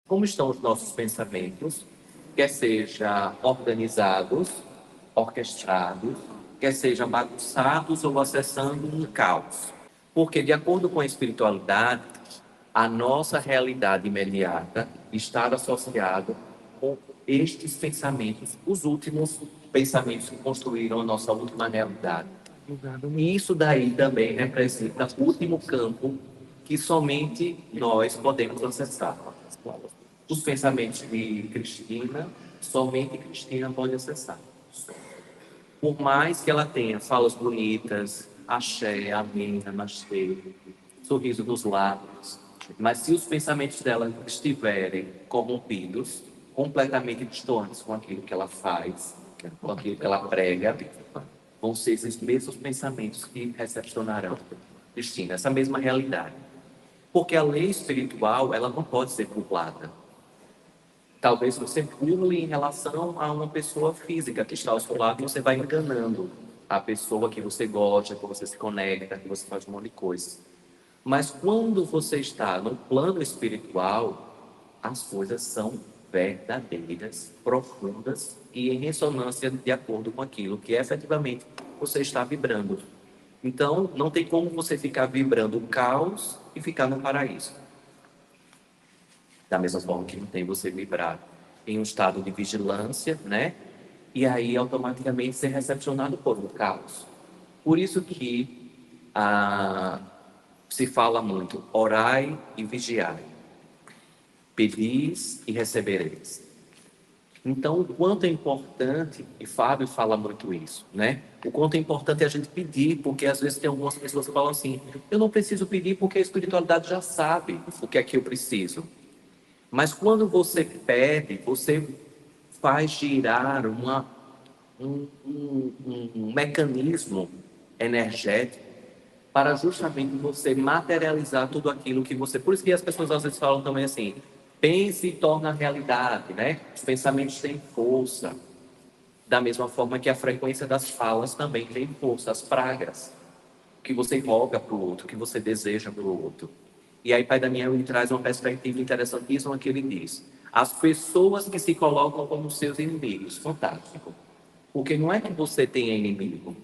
como estão os nossos pensamentos, quer seja organizados, orquestrados, quer sejam bagunçados ou acessando um caos. Porque, de acordo com a espiritualidade, a nossa realidade imediata está associada com estes pensamentos, os últimos pensamentos que construíram a nossa última realidade. E isso daí também representa o último campo que somente nós podemos acessar. Os pensamentos de Cristina, somente Cristina pode acessar. Por mais que ela tenha falas bonitas, axé, amém, namastê, sorriso dos lábios, mas se os pensamentos dela estiverem corrompidos, completamente distantes com aquilo que ela faz, com aquilo que ela prega, vão ser esses mesmos pensamentos que recepcionarão Cristina, essa mesma realidade. Porque a lei espiritual, ela não pode ser burlada. Talvez você burle em relação a uma pessoa física que está ao seu lado e você vai enganando a pessoa que você gosta, que você se conecta, que você faz um monte de coisa. Mas quando você está no plano espiritual, as coisas são verdadeiras, profundas e em ressonância de acordo com aquilo que efetivamente você está vibrando. Então, não tem como você ficar vibrando o caos e ficar no paraíso. Da mesma forma que não tem você vibrar em um estado de vigilância, né? E aí automaticamente ser recepcionado por um caos. Por isso que se fala muito, orai e vigiai, pedis e recebereis. Então, o quanto é importante, e Fábio fala muito isso, né? O quanto é importante a gente pedir, porque às vezes tem algumas pessoas que falam assim, eu não preciso pedir porque a espiritualidade já sabe o que é que eu preciso. Mas quando você pede, você faz girar um mecanismo energético para justamente você materializar tudo aquilo que você... Por isso que as pessoas às vezes falam também assim, pense e torna realidade, né? Os pensamentos têm força. Da mesma forma que a frequência das falas também tem força, as pragas. O que você roga para o outro, o que você deseja para o outro. E aí Pai Daniel ele traz uma perspectiva interessantíssima que ele diz. As pessoas que se colocam como seus inimigos, fantástico. Porque não é que você tenha inimigo.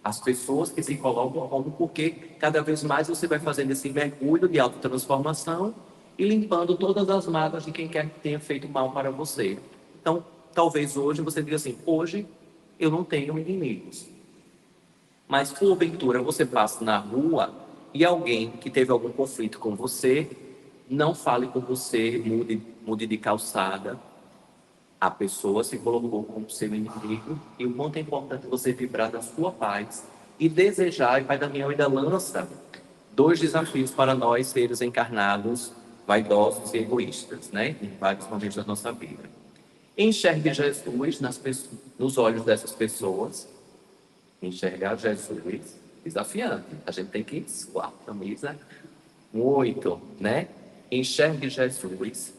As pessoas que se colocam como porque cada vez mais você vai fazendo esse mergulho de autotransformação e limpando todas as mágoas de quem quer que tenha feito mal para você. Então, talvez hoje você diga assim, hoje eu não tenho inimigos. Mas porventura você passa na rua e alguém que teve algum conflito com você, não fale com você, mude de calçada. A pessoa se colocou como seu inimigo e o quanto é importante você vibrar da sua paz e desejar, e Pai Daniel ainda lança dois desafios para nós, seres encarnados, vaidosos e egoístas, né? Em vários momentos da nossa vida. Enxergue Jesus nos olhos dessas pessoas. Enxergar Jesus, desafiante. A gente tem que suar a camisa muito, né? Enxergue Jesus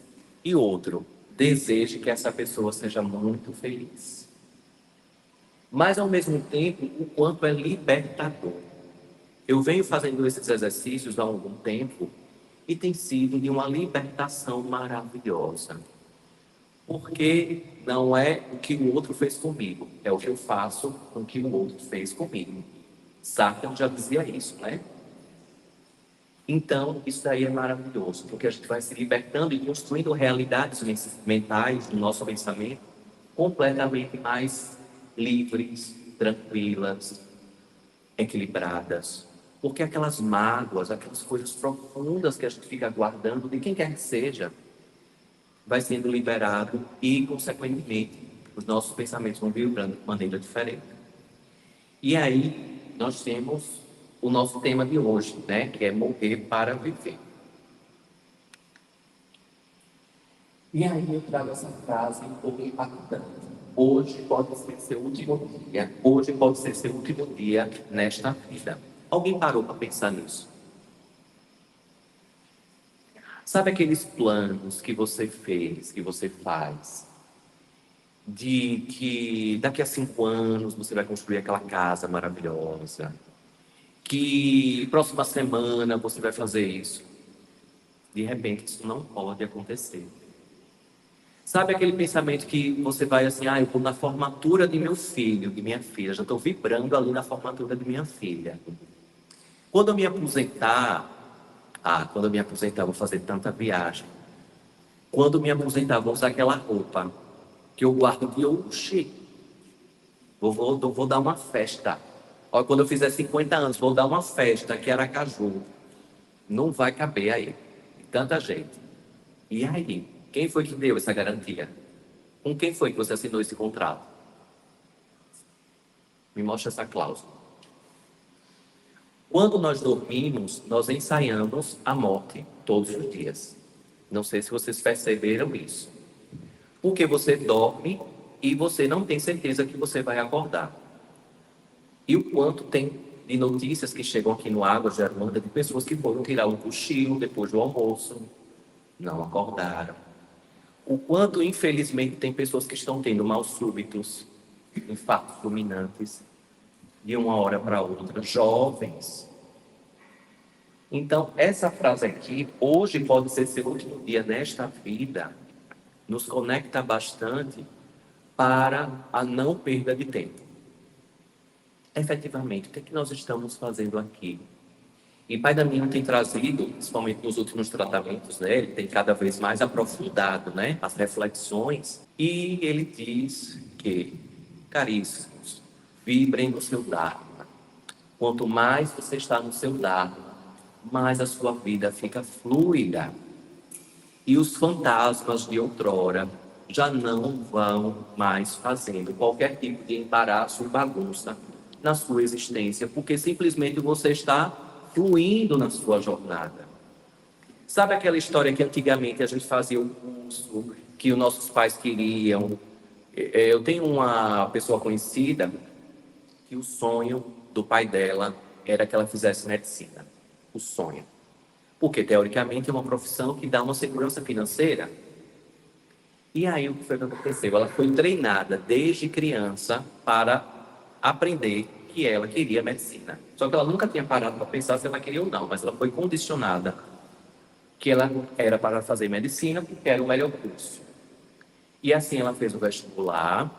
e outro, deseje que essa pessoa seja muito feliz. Mas, ao mesmo tempo, o quanto é libertador. Eu venho fazendo esses exercícios há algum tempo e tem sido de uma libertação maravilhosa. Porque não é o que o outro fez comigo, é o que eu faço com o que o outro fez comigo. Sartre já dizia isso, né? Então, isso daí é maravilhoso, porque a gente vai se libertando e construindo realidades mentais do nosso pensamento completamente mais livres, tranquilas, equilibradas. Porque aquelas mágoas, aquelas coisas profundas que a gente fica guardando, de quem quer que seja, vai sendo liberado e, consequentemente, os nossos pensamentos vão vibrando de maneira diferente. E aí, nós temos o nosso tema de hoje, né? Que é morrer para viver. E aí eu trago essa frase um pouco impactante. Hoje pode ser seu último dia. Hoje pode ser seu último dia nesta vida. Alguém parou para pensar nisso? Sabe aqueles planos que você fez, que você faz, de que daqui a 5 anos você vai construir aquela casa maravilhosa, que próxima semana você vai fazer isso. De repente, isso não pode acontecer. Sabe aquele pensamento que você vai assim, eu vou na formatura de meu filho, de minha filha, já estou vibrando ali na formatura de minha filha. Quando eu me aposentar, quando eu me aposentar, vou fazer tanta viagem. Quando eu me aposentar, vou usar aquela roupa que eu guardo de oxi. Vou dar uma festa. Olha, quando eu fizer 50 anos, vou dar uma festa aqui em Aracaju. Não vai caber aí. Tanta gente. E aí? Quem foi que deu essa garantia? Com quem foi que você assinou esse contrato? Me mostra essa cláusula. Quando nós dormimos, nós ensaiamos a morte todos os dias. Não sei se vocês perceberam isso. Porque você dorme e você não tem certeza que você vai acordar. E o quanto tem de notícias que chegam aqui no Águas de Aruanda de pessoas que foram tirar um cochilo depois do almoço, não acordaram. O quanto, infelizmente, tem pessoas que estão tendo mal súbitos, infartos fulminantes, de uma hora para outra, jovens. Então, essa frase aqui, hoje pode ser seu último dia nesta vida, nos conecta bastante para a não perda de tempo. Efetivamente, o que é que nós estamos fazendo aqui? E Pai Damião tem trazido, principalmente nos últimos tratamentos, né? Ele tem cada vez mais aprofundado, né, as reflexões. E ele diz que, caríssimos, vibrem no seu Dharma. Quanto mais você está no seu Dharma, mais a sua vida fica fluida. E os fantasmas de outrora já não vão mais fazendo qualquer tipo de embaraço ou bagunça na sua existência, porque simplesmente você está fluindo na sua jornada. Sabe aquela história que antigamente a gente fazia o curso que os nossos pais queriam? Eu tenho uma pessoa conhecida que o sonho do pai dela era que ela fizesse medicina. O sonho. Porque, teoricamente, é uma profissão que dá uma segurança financeira. E aí, o que foi que aconteceu? Ela foi treinada desde criança para aprender que ela queria medicina. Só que ela nunca tinha parado para pensar se ela queria ou não, mas ela foi condicionada que ela era para fazer medicina porque era o melhor curso. E assim ela fez o vestibular,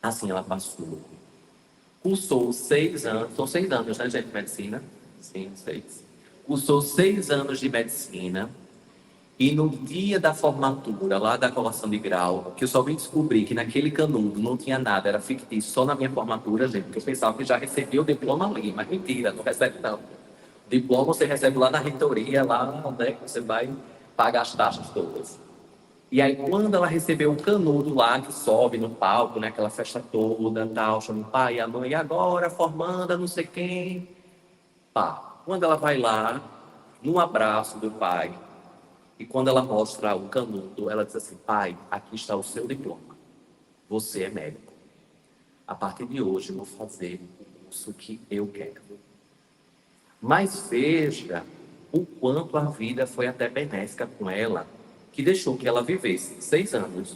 assim ela passou. Cursou 6 anos, são 6 anos, né, gente, medicina? Sim, 6. Cursou 6 anos de medicina. E no dia da formatura, lá da colação de grau, que eu só vim descobrir que naquele canudo não tinha nada, era fictício, só na minha formatura, gente, porque eu pensava que já recebia o diploma ali, mas mentira, não recebe não. Diploma você recebe lá na reitoria, lá onde é que você vai pagar as taxas todas. E aí, quando ela recebeu o canudo lá, que sobe no palco, né, aquela festa toda, tal, chama o pai e a mãe, e agora, formanda, não sei quem. Pá, quando ela vai lá, no abraço do pai, e quando ela mostra o canudo, ela diz assim, pai, aqui está o seu diploma. Você é médico. A partir de hoje, eu vou fazer o curso que eu quero. Mas veja o quanto a vida foi até benéfica com ela, que deixou que ela vivesse 6 anos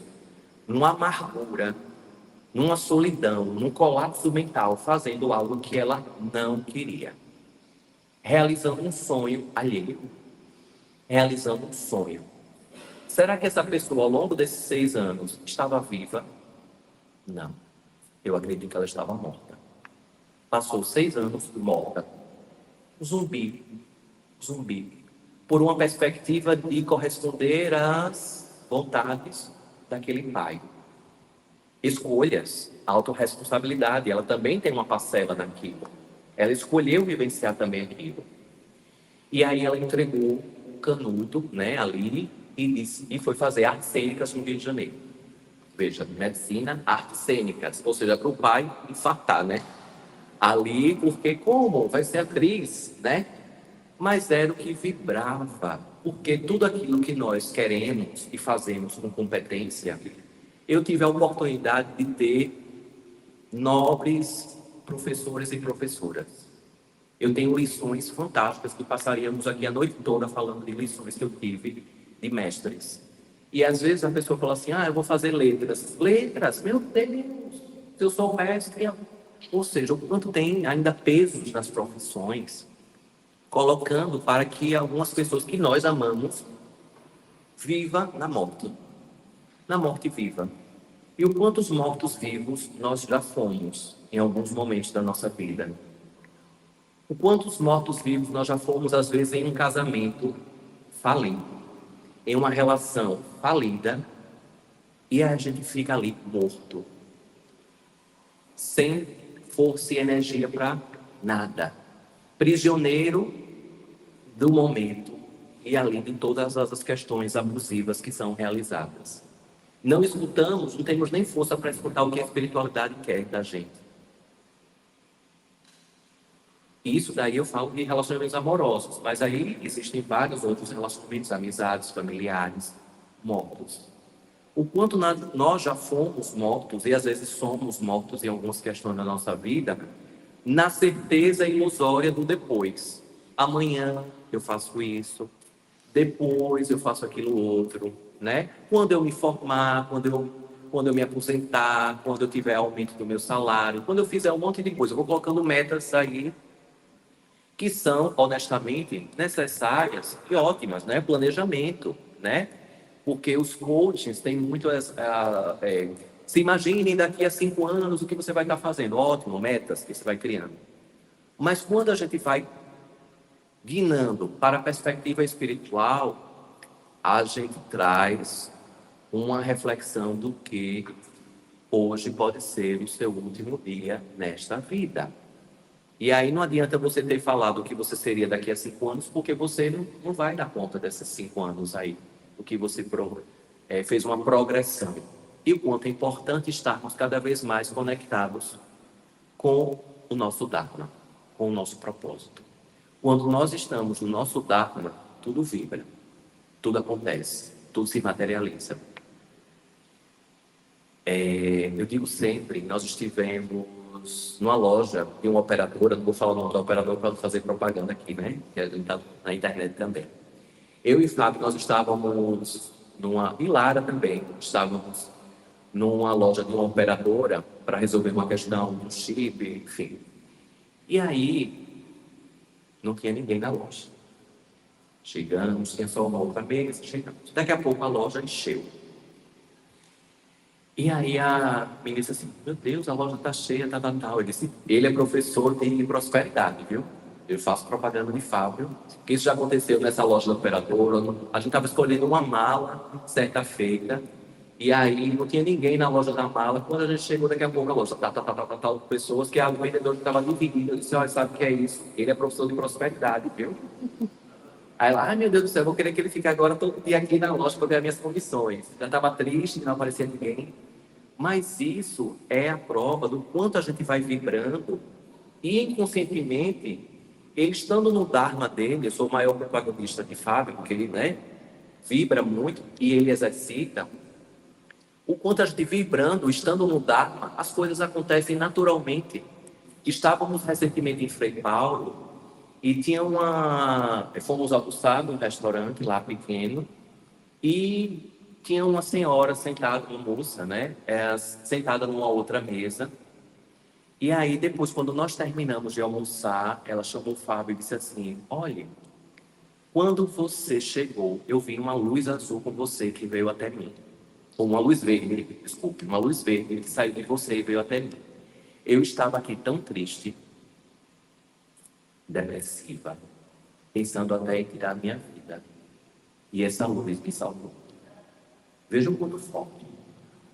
numa amargura, numa solidão, num colapso mental, fazendo algo que ela não queria. Realizando um sonho alheio. Realizando um sonho. Será que essa pessoa, ao longo desses 6 anos, estava viva? Não. Eu acredito que ela estava morta. Passou 6 anos morta. Zumbi. Zumbi. Por uma perspectiva de corresponder às vontades daquele pai. Escolhas, autorresponsabilidade. Ela também tem uma parcela naquilo. Ela escolheu vivenciar também aquilo. E aí ela entregou o canudo, né, ali, e foi fazer artes cênicas no Rio de Janeiro. Veja, medicina, artes cênicas, ou seja, para o pai infartar, né? Ali, porque como? Vai ser atriz, né? Mas era o que vibrava, porque tudo aquilo que nós queremos e fazemos com competência, eu tive a oportunidade de ter nobres professores e professoras. Eu tenho lições fantásticas que passaríamos aqui a noite toda falando de lições que eu tive de mestres. E às vezes a pessoa fala assim, eu vou fazer letras. Letras? Meu Deus! Se eu sou mestre... Ou seja, o quanto tem ainda pesos nas profissões, colocando para que algumas pessoas que nós amamos viva na morte. na morte viva. E o quantos mortos-vivos nós já fomos em alguns momentos da nossa vida. O quantos mortos-vivos nós já fomos, às vezes, em um casamento falido, em uma relação falida, e a gente fica ali morto, sem força e energia para nada, prisioneiro do momento e ali de todas as questões abusivas que são realizadas. Não escutamos, não temos nem força para escutar o que a espiritualidade quer da gente. E isso daí eu falo de relacionamentos amorosos, mas aí existem vários outros relacionamentos, amizades, familiares, mortos. O quanto nós já fomos mortos, e às vezes somos mortos em algumas questões da nossa vida, na certeza ilusória do depois. Amanhã eu faço isso, depois eu faço aquilo outro, né? Quando eu me formar, quando eu me aposentar, quando eu tiver aumento do meu salário, quando eu fizer um monte de coisa, eu vou colocando metas aí que são, honestamente, necessárias e ótimas, né? Planejamento, né? Porque os coachings têm muito se imaginem daqui a 5 anos o que você vai estar fazendo. Ótimo, metas que você vai criando. Mas quando a gente vai guinando para a perspectiva espiritual, a gente traz uma reflexão do que hoje pode ser o seu último dia nesta vida. E aí não adianta você ter falado o que você seria daqui a 5 anos, porque você não vai dar conta desses 5 anos aí, o que você fez uma progressão. E o quanto é importante estarmos cada vez mais conectados com o nosso Dharma, com o nosso propósito. Quando nós estamos no nosso Dharma, tudo vibra, tudo acontece, tudo se materializa. Eu digo sempre, nós estivemos numa loja de uma operadora, não vou falar o nome da operadora para não fazer propaganda aqui, né? Que a gente está na internet também. Eu e Fábio, nós estávamos e Lara também, estávamos numa loja de uma operadora para resolver uma questão do chip, enfim. E aí, não tinha ninguém na loja. Chegamos, tinha só uma outra mesa, chegamos. Daqui a pouco a loja encheu. E aí a menina disse assim, meu Deus, a loja está cheia, tal. Eu disse, ele é professor de prosperidade, viu? Eu faço propaganda de Fábio, que isso já aconteceu nessa loja da operadora. A gente estava escolhendo uma mala, certa feita, e aí não tinha ninguém na loja da mala. Quando a gente chegou, daqui a pouco a loja, tal, pessoas que a vendedora estava dividida. Eu disse, olha, sabe o que é isso? Ele é professor de prosperidade, viu? Aí ela, ai meu Deus do céu, eu vou querer que ele fique agora todo dia aqui na loja para ver as minhas condições. Já estava triste, não aparecia ninguém. Mas isso é a prova do quanto a gente vai vibrando e inconscientemente, ele estando no Dharma dele, eu sou o maior propagandista de Fábio, porque ele, né, vibra muito e ele exercita, o quanto a gente vibrando, estando no Dharma, as coisas acontecem naturalmente. Estávamos recentemente em Frei Paulo e tinha fomos almoçar num restaurante lá pequeno e tinha uma senhora sentada, uma moça, né? Sentada numa outra mesa. E aí, depois, quando nós terminamos de almoçar, ela chamou o Fábio e disse assim, olha, quando você chegou, eu vi uma luz azul com você que veio até mim. Ou uma luz verde, desculpe, uma luz verde que saiu de você e veio até mim. Eu estava aqui tão triste, depressiva, pensando até em tirar a minha vida. E essa luz me salvou. Veja o quanto forte.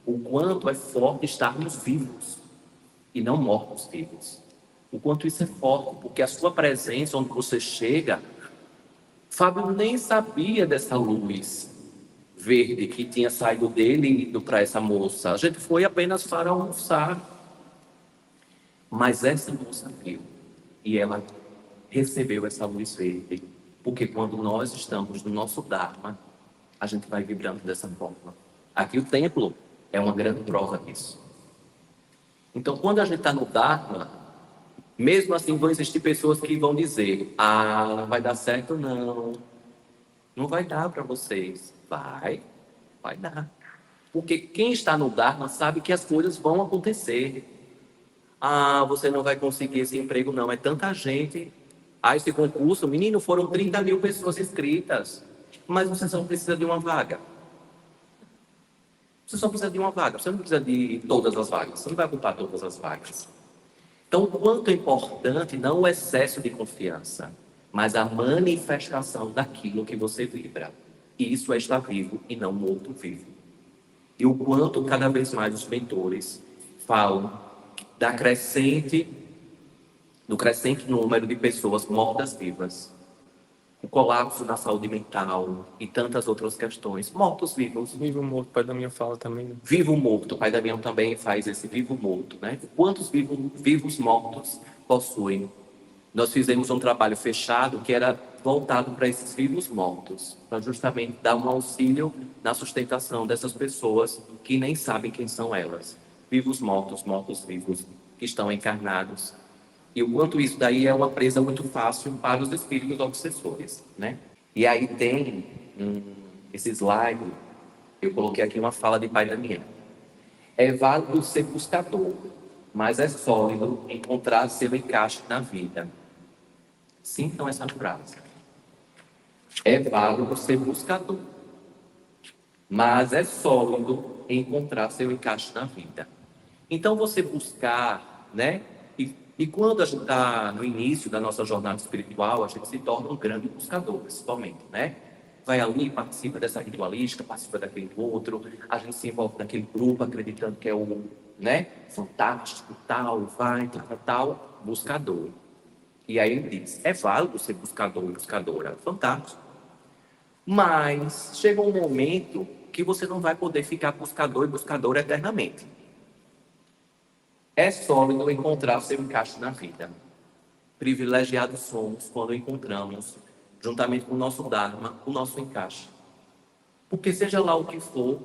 O quanto é forte estarmos vivos e não mortos-vivos. O quanto isso é forte, porque a sua presença, onde você chega, Fábio nem sabia dessa luz verde que tinha saído dele e ido para essa moça. A gente foi apenas para almoçar. Mas essa moça viu e ela recebeu essa luz verde. Porque quando nós estamos no nosso Dharma, a gente vai vibrando dessa forma. Aqui o templo é uma grande prova disso. Então, quando a gente está no Dharma, mesmo assim vão existir pessoas que vão dizer, não vai dar certo não. Não vai dar para vocês. Vai dar. Porque quem está no Dharma sabe que as coisas vão acontecer. Você não vai conseguir esse emprego não. É tanta gente. Esse concurso, menino, foram 30 mil pessoas inscritas. Mas você só precisa de uma vaga. Você só precisa de uma vaga, você não precisa de todas as vagas, você não vai ocupar todas as vagas. Então, o quanto é importante não o excesso de confiança, mas a manifestação daquilo que você vibra. E isso é estar vivo e não morto vivo. E o quanto cada vez mais os mentores falam do crescente número de pessoas mortas-vivas, o colapso na saúde mental e tantas outras questões. Mortos-vivos. Vivo morto, pai da minha fala também, né? Vivo-morto. O pai Damião também faz esse vivo-morto, né? Quantos vivos mortos possuem? Nós fizemos um trabalho fechado que era voltado para esses vivos mortos, para justamente dar um auxílio na sustentação dessas pessoas que nem sabem quem são elas. Vivos mortos, mortos-vivos, que estão encarnados. E o quanto isso daí é uma presa muito fácil para os espíritos obsessores, né? E aí tem esse slide, eu coloquei aqui uma fala de pai Damião. É válido ser buscador, mas é sólido encontrar seu encaixe na vida. Sintam essa frase. É válido ser buscador, mas é sólido encontrar seu encaixe na vida. Então, você buscar, né? E quando a gente está no início da nossa jornada espiritual, a gente se torna um grande buscador, principalmente, né? Vai ali, participa dessa ritualística, participa daquele outro, a gente se envolve naquele grupo, acreditando que é o, né, fantástico, tal, vai, tal, buscador. E aí ele diz, é válido ser buscador e buscadora, fantástico. Mas chega um momento que você não vai poder ficar buscador e buscadora eternamente. É sólido encontrar seu encaixe na vida. Privilegiados somos quando encontramos, juntamente com o nosso Dharma, o nosso encaixe. Porque seja lá o que for,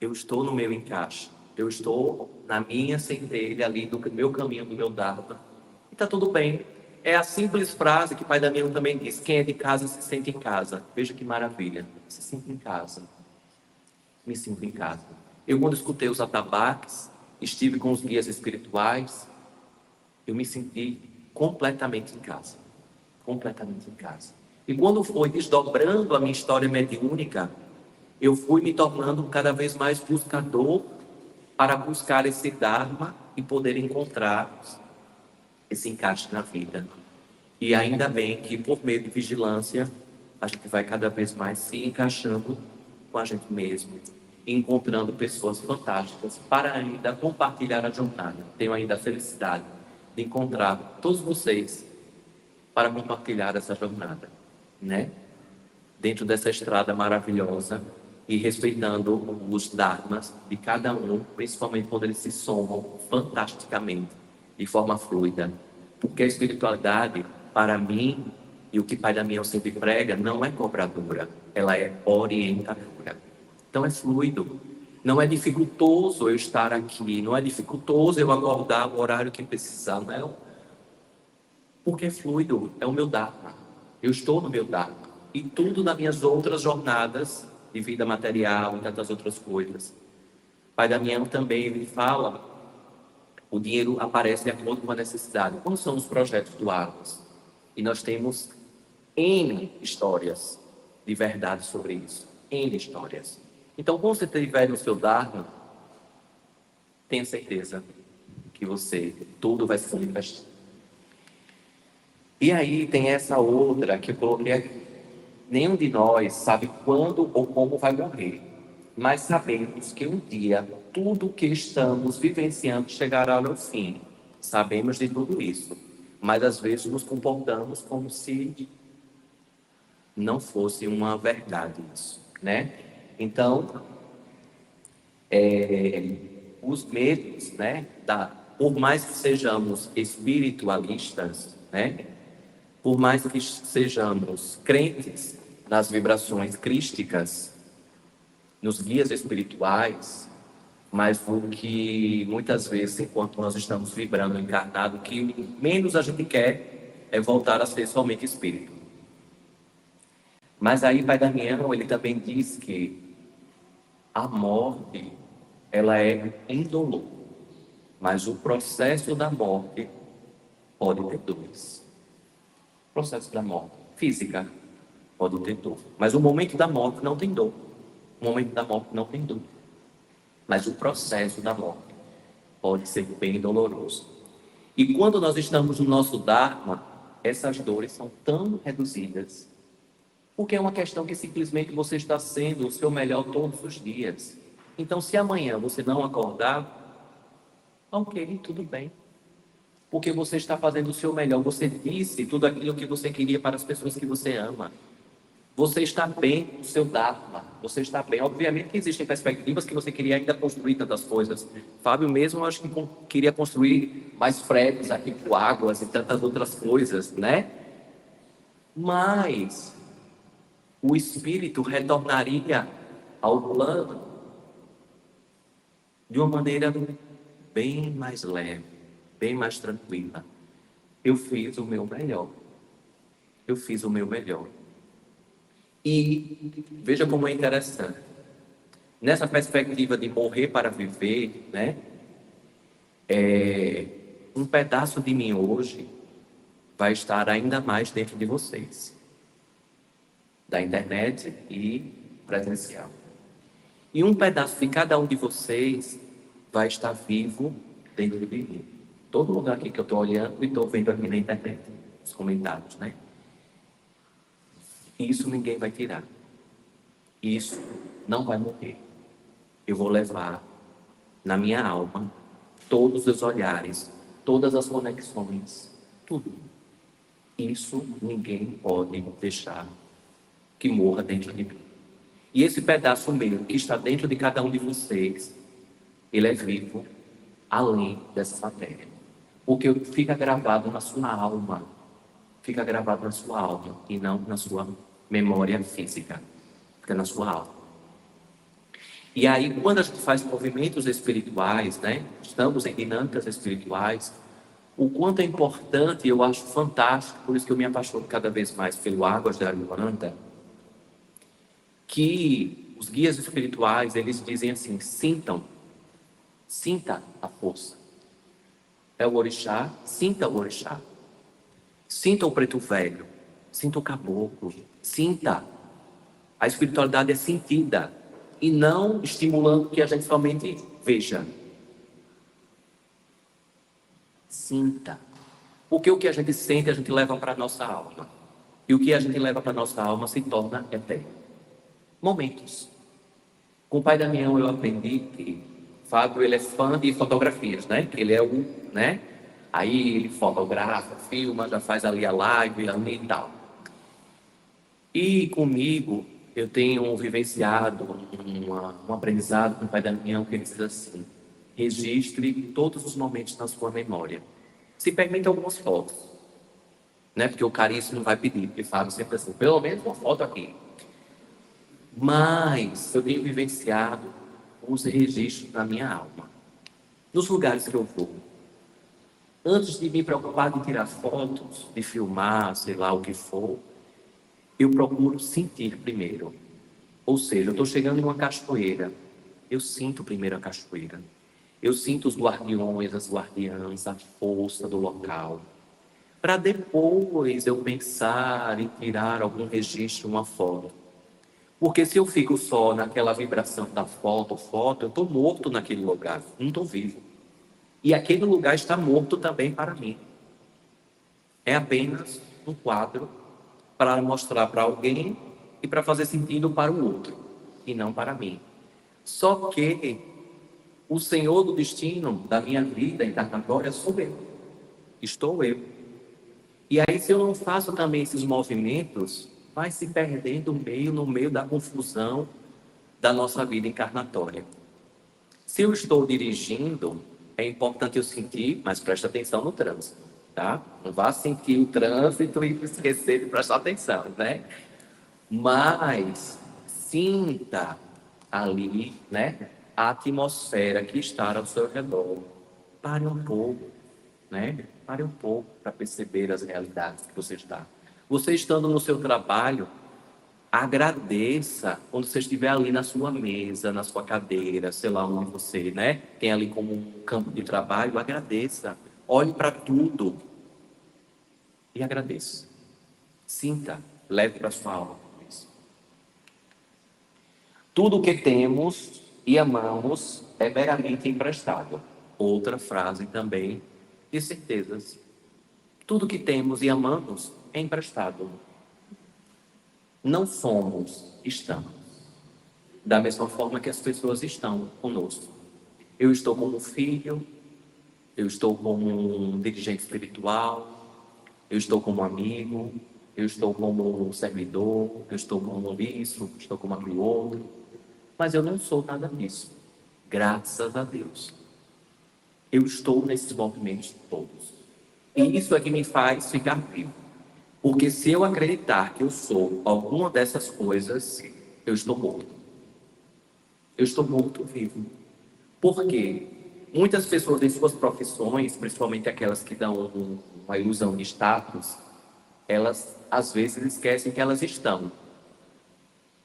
eu estou no meu encaixe. Eu estou na minha centelha ali, do meu caminho, do meu Dharma. E está tudo bem. É a simples frase que Pai Damião também diz: quem é de casa se sente em casa. Veja que maravilha. Se sinto em casa. Me sinto em casa. Eu, quando escutei os atabaques, estive com os guias espirituais, eu me senti completamente em casa. Completamente em casa. E quando foi desdobrando a minha história mediúnica, eu fui me tornando cada vez mais buscador para buscar esse Dharma e poder encontrar esse encaixe na vida. E ainda bem que, por meio de vigilância, a gente vai cada vez mais se encaixando com a gente mesmo, encontrando pessoas fantásticas para ainda compartilhar a jornada. Tenho ainda a felicidade de encontrar todos vocês para compartilhar essa jornada, né? Dentro dessa estrada maravilhosa e respeitando os dharmas de cada um, principalmente quando eles se somam fantasticamente, de forma fluida. Porque a espiritualidade, para mim, e o que Pai Damião sempre prega, não é cobradora, ela é orientadora. Então é fluido. Não é dificultoso eu estar aqui, não é dificultoso eu acordar o horário que precisar, não. Porque é fluido, é o meu Dharma. Eu estou no meu Dharma. E tudo nas minhas outras jornadas de vida material e tantas outras coisas. Pai Damião também ele fala, o dinheiro aparece de acordo com a necessidade. Como são os projetos do Argos? E nós temos N histórias de verdade sobre isso. N histórias. Então, quando você estiver no seu Dharma, tenha certeza que tudo vai se manifestar. E aí tem essa outra que eu coloquei aqui. Nenhum de nós sabe quando ou como vai morrer, mas sabemos que um dia tudo o que estamos vivenciando chegará ao fim. Sabemos de tudo isso, mas às vezes nos comportamos como se não fosse uma verdade isso, né? Então, os medos, né? Por mais que sejamos espiritualistas, né? Por mais que sejamos crentes nas vibrações crísticas, nos guias espirituais, mas o que muitas vezes, enquanto nós estamos vibrando encarnado, o que menos a gente quer é voltar a ser somente espírito. Mas aí Pai Damião, ele também diz que a morte, ela é indolor, mas o processo da morte pode ter dores. O processo da morte física pode ter dor, mas o momento da morte não tem dor. O momento da morte não tem dúvida. Mas o processo da morte pode ser bem doloroso. E quando nós estamos no nosso Dharma, essas dores são tão reduzidas. Porque é uma questão que simplesmente você está sendo o seu melhor todos os dias. Então, se amanhã você não acordar, ok, tudo bem. Porque você está fazendo o seu melhor. Você disse tudo aquilo que você queria para as pessoas que você ama. Você está bem no seu Dharma. Você está bem. Obviamente que existem perspectivas que você queria ainda construir tantas coisas. Fábio mesmo, eu acho que queria construir mais prédios aqui com águas e tantas outras coisas, né? Mas o espírito retornaria ao plano de uma maneira bem mais leve, bem mais tranquila. Eu fiz o meu melhor. Eu fiz o meu melhor. E veja como é interessante. Nessa perspectiva de morrer para viver, né? Um pedaço de mim hoje vai estar ainda mais dentro de vocês. Da internet e presencial. E um pedaço de cada um de vocês vai estar vivo dentro de mim. Todo lugar aqui que eu estou olhando e estou vendo aqui na internet, os comentários, né? Isso ninguém vai tirar. Isso não vai morrer. Eu vou levar na minha alma todos os olhares, todas as conexões, tudo. Isso ninguém pode deixar que morra dentro de mim. E esse pedaço meu que está dentro de cada um de vocês, ele é vivo além dessa matéria. Porque fica gravado na sua alma. Fica gravado na sua alma e não na sua memória física. Fica na sua alma. E aí, quando a gente faz movimentos espirituais, né? Estamos em dinâmicas espirituais, o quanto é importante, eu acho fantástico, por isso que eu me apaixono cada vez mais pelo Águas da Aruanda, que os guias espirituais, eles dizem assim, sinta a força. É o orixá, sinta o orixá. Sinta o preto velho, sinta o caboclo, sinta. A espiritualidade é sentida e não estimulando que a gente somente veja. Sinta. Porque o que a gente sente, a gente leva para a nossa alma. E o que a gente leva para a nossa alma se torna eterno. Momentos. Com o pai Damião eu aprendi que Fábio, ele é fã de fotografias, né? Ele é o, né? Aí ele fotografa, filma, já faz ali a live ali e tal. E comigo, eu tenho vivenciado um aprendizado com o pai Damião que ele diz assim, registre todos os momentos na sua memória. Se permita algumas fotos, né? Porque o caríssimo não vai pedir, porque Fábio sempre assim, pelo menos uma foto aqui. Mas eu tenho vivenciado os registros na minha alma. Nos lugares que eu vou. Antes de me preocupar de tirar fotos, de filmar, sei lá o que for, eu procuro sentir primeiro. Ou seja, eu estou chegando em uma cachoeira, eu sinto primeiro a cachoeira. Eu sinto os guardiões, as guardiãs, a força do local. Para depois eu pensar em tirar algum registro, uma foto. Porque se eu fico só naquela vibração da foto, eu estou morto naquele lugar, não estou vivo. E aquele lugar está morto também para mim. É apenas um quadro para mostrar para alguém e para fazer sentido para o outro, e não para mim. Só que o Senhor do destino da minha vida encarnatória sou eu. Estou eu. E aí, se eu não faço também esses movimentos, vai se perdendo no meio da confusão da nossa vida encarnatória. Se eu estou dirigindo, é importante eu sentir, mas preste atenção no trânsito, tá? Não vá sentir o trânsito e esquecer de prestar atenção, né? Mas sinta ali, né, a atmosfera que está ao seu redor. Pare um pouco, né? Pare um pouco para perceber as realidades que você está. Você estando no seu trabalho, agradeça quando você estiver ali na sua mesa, na sua cadeira, sei lá onde você, né? Tem ali como um campo de trabalho, agradeça. Olhe para tudo e agradeça. Sinta, leve para sua alma isso. Tudo que temos e amamos é meramente emprestado. Outra frase também de certezas. Tudo que temos e amamos é emprestado. Não somos, estamos. Da mesma forma que as pessoas estão conosco. Eu estou como filho, eu estou como um dirigente espiritual, eu estou como amigo, eu estou como servidor, eu estou como isso, estou como aquele outro. Mas eu não sou nada disso. Graças a Deus. Eu estou nesses movimentos todos. E isso é que me faz ficar vivo. Porque se eu acreditar que eu sou alguma dessas coisas, eu estou morto. Eu estou morto vivo. Por quê? Muitas pessoas em suas profissões, principalmente aquelas que dão uma ilusão de status, elas às vezes esquecem que elas estão.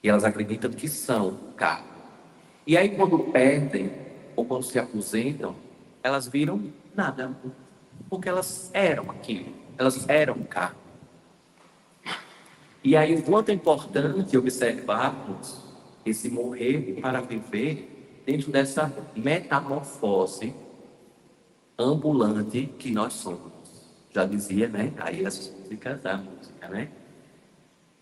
E elas acreditam que são carne. E aí quando perdem, ou quando se aposentam, elas viram nada. Porque elas eram aquilo. Elas eram carne. E aí o quanto é importante observarmos esse morrer para viver dentro dessa metamorfose ambulante que nós somos. Já dizia, né? Aí as músicas da música, né?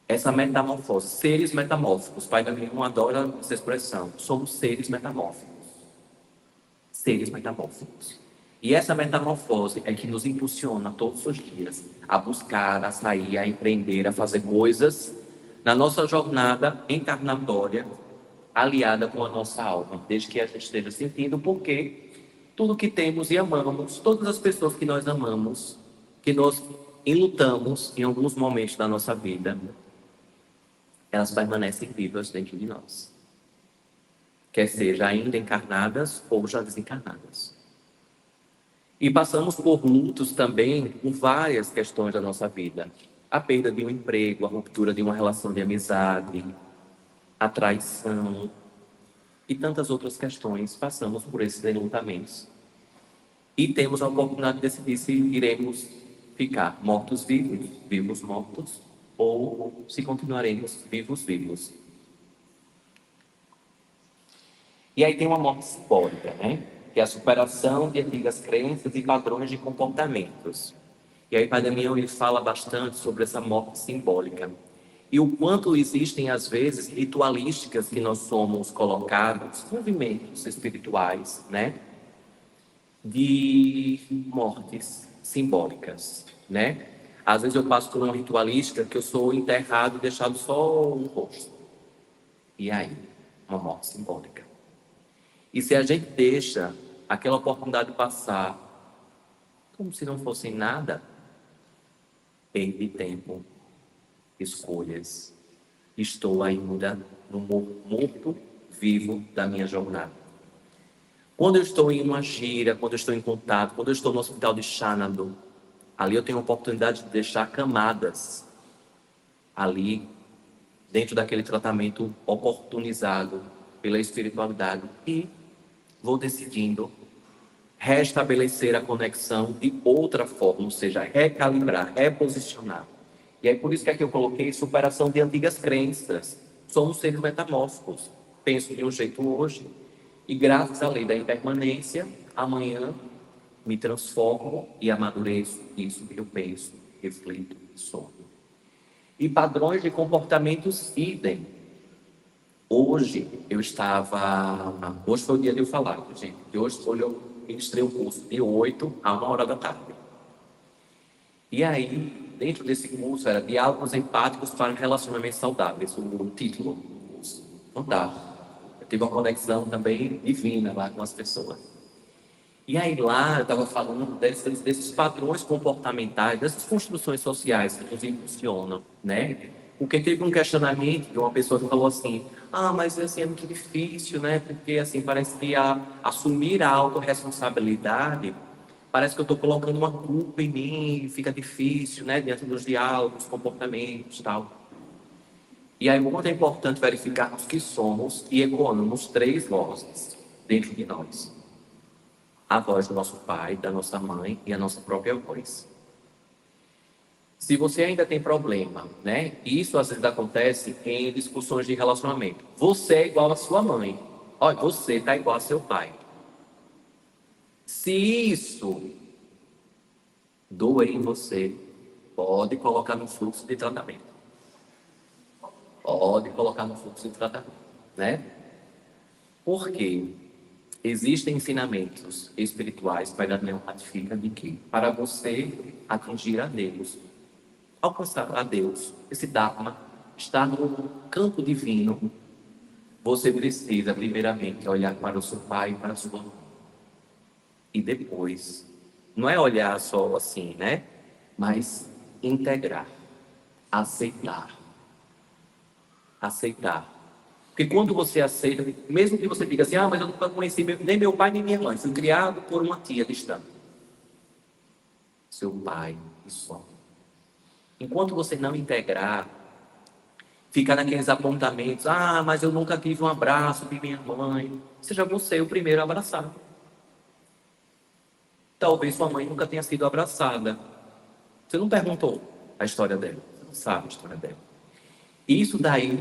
Essa metamorfose, seres metamórficos. Pai da minha irmã adora essa expressão. Somos seres metamórficos. Seres metamórficos. E essa metamorfose é que nos impulsiona todos os dias a buscar, a sair, a empreender, a fazer coisas na nossa jornada encarnatória, aliada com a nossa alma, desde que a gente esteja sentindo, porque tudo que temos e amamos, todas as pessoas que nós amamos, que nós enlutamos em alguns momentos da nossa vida, elas permanecem vivas dentro de nós. Quer seja ainda encarnadas ou já desencarnadas. E passamos por lutos também, por várias questões da nossa vida. A perda de um emprego, a ruptura de uma relação de amizade, a traição e tantas outras questões. Passamos por esses enlutamentos. E temos a oportunidade de decidir se iremos ficar mortos-vivos, vivos-mortos, ou se continuaremos vivos-vivos. E aí tem uma morte simbólica, né? Que é a superação de antigas crenças e padrões de comportamentos. E aí Pai Damião ele fala bastante sobre essa morte simbólica. E o quanto existem, às vezes, ritualísticas que nós somos colocados, movimentos espirituais, né? De mortes simbólicas, né? Às vezes eu passo por uma ritualística que eu sou enterrado e deixado só um rosto. E aí? Uma morte simbólica. E se a gente deixa aquela oportunidade passar como se não fosse nada, perde tempo, escolhas. Estou ainda no morto vivo da minha jornada. Quando eu estou em uma gira, quando eu estou em contato, quando eu estou no hospital de Xanadu, ali eu tenho a oportunidade de deixar camadas ali dentro daquele tratamento oportunizado pela espiritualidade e vou decidindo restabelecer a conexão de outra forma, ou seja, recalibrar, reposicionar. E é por isso que aqui eu coloquei superação de antigas crenças. Somos seres metamórficos. Penso de um jeito hoje e graças à lei da impermanência, amanhã me transformo e amadureço isso que eu penso, reflito e sou. E padrões de comportamentos idem. Hoje foi o dia de eu falar, gente, que hoje eu ministrei um curso de 8 a 1 hora da tarde. E aí, dentro desse curso, era Diálogos Empáticos para Relacionamentos Saudáveis, o título do curso. Fantástico. Eu tive uma conexão também divina lá com as pessoas. E aí lá, eu estava falando desses padrões comportamentais, dessas construções sociais que nos impulsionam, né? Porque teve um questionamento de uma pessoa que falou assim, mas assim, é muito difícil, né? Porque assim, parece que assumir a autorresponsabilidade, parece que eu estou colocando uma culpa em mim, fica difícil, né? Diante dos diálogos, comportamentos e tal. E aí, muito é importante verificarmos que somos e ecoamos 3 vozes dentro de nós. A voz do nosso pai, da nossa mãe e a nossa própria voz. Se você ainda tem problema, né? Isso às vezes acontece em discussões de relacionamento. Você é igual à sua mãe. Olha, você está igual a seu pai. Se isso doer em você, pode colocar no fluxo de tratamento. Pode colocar no fluxo de tratamento, né? Porque existem ensinamentos espirituais, Pai Daniel ratifica de que para você atingir a Deus, alcançar a Deus, esse Dharma, estar no campo divino, você precisa primeiramente olhar para o seu pai e para a sua mãe. E depois, não é olhar só assim, né? Mas integrar, aceitar. Aceitar. Porque quando você aceita, mesmo que você diga assim, mas eu nunca conheci nem meu pai nem minha mãe, fui criado por uma tia distante. Seu pai e sua mãe. Enquanto você não integrar, fica naqueles apontamentos, mas eu nunca tive um abraço de minha mãe. Seja você o primeiro a abraçar. Talvez sua mãe nunca tenha sido abraçada. Você não perguntou a história dela, você não sabe a história dela. Isso daí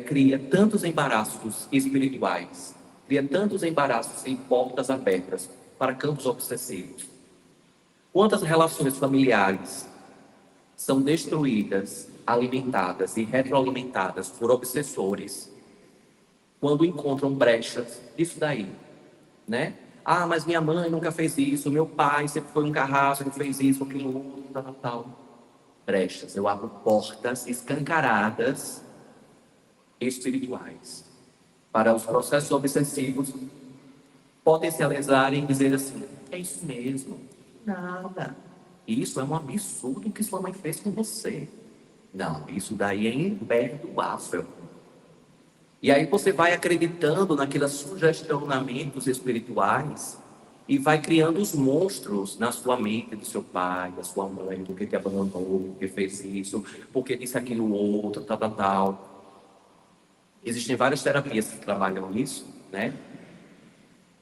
cria tantos embaraços espirituais, cria tantos embaraços em portas abertas para campos obsessivos. Quantas relações familiares são destruídas, alimentadas e retroalimentadas por obsessores quando encontram brechas disso daí, né? Mas minha mãe nunca fez isso, meu pai sempre foi um carrasco, fez isso, aquilo, outro, tal. Brechas, eu abro portas escancaradas espirituais para os processos obsessivos potencializarem e dizer assim, é isso mesmo, nada. Isso é um absurdo que sua mãe fez com você. Não, isso daí é imperdoável. E aí você vai acreditando naqueles sugestionamentos espirituais e vai criando os monstros na sua mente do seu pai, da sua mãe, porque te abandonou, porque fez isso, porque disse aquilo outro, tal. Existem várias terapias que trabalham nisso, né?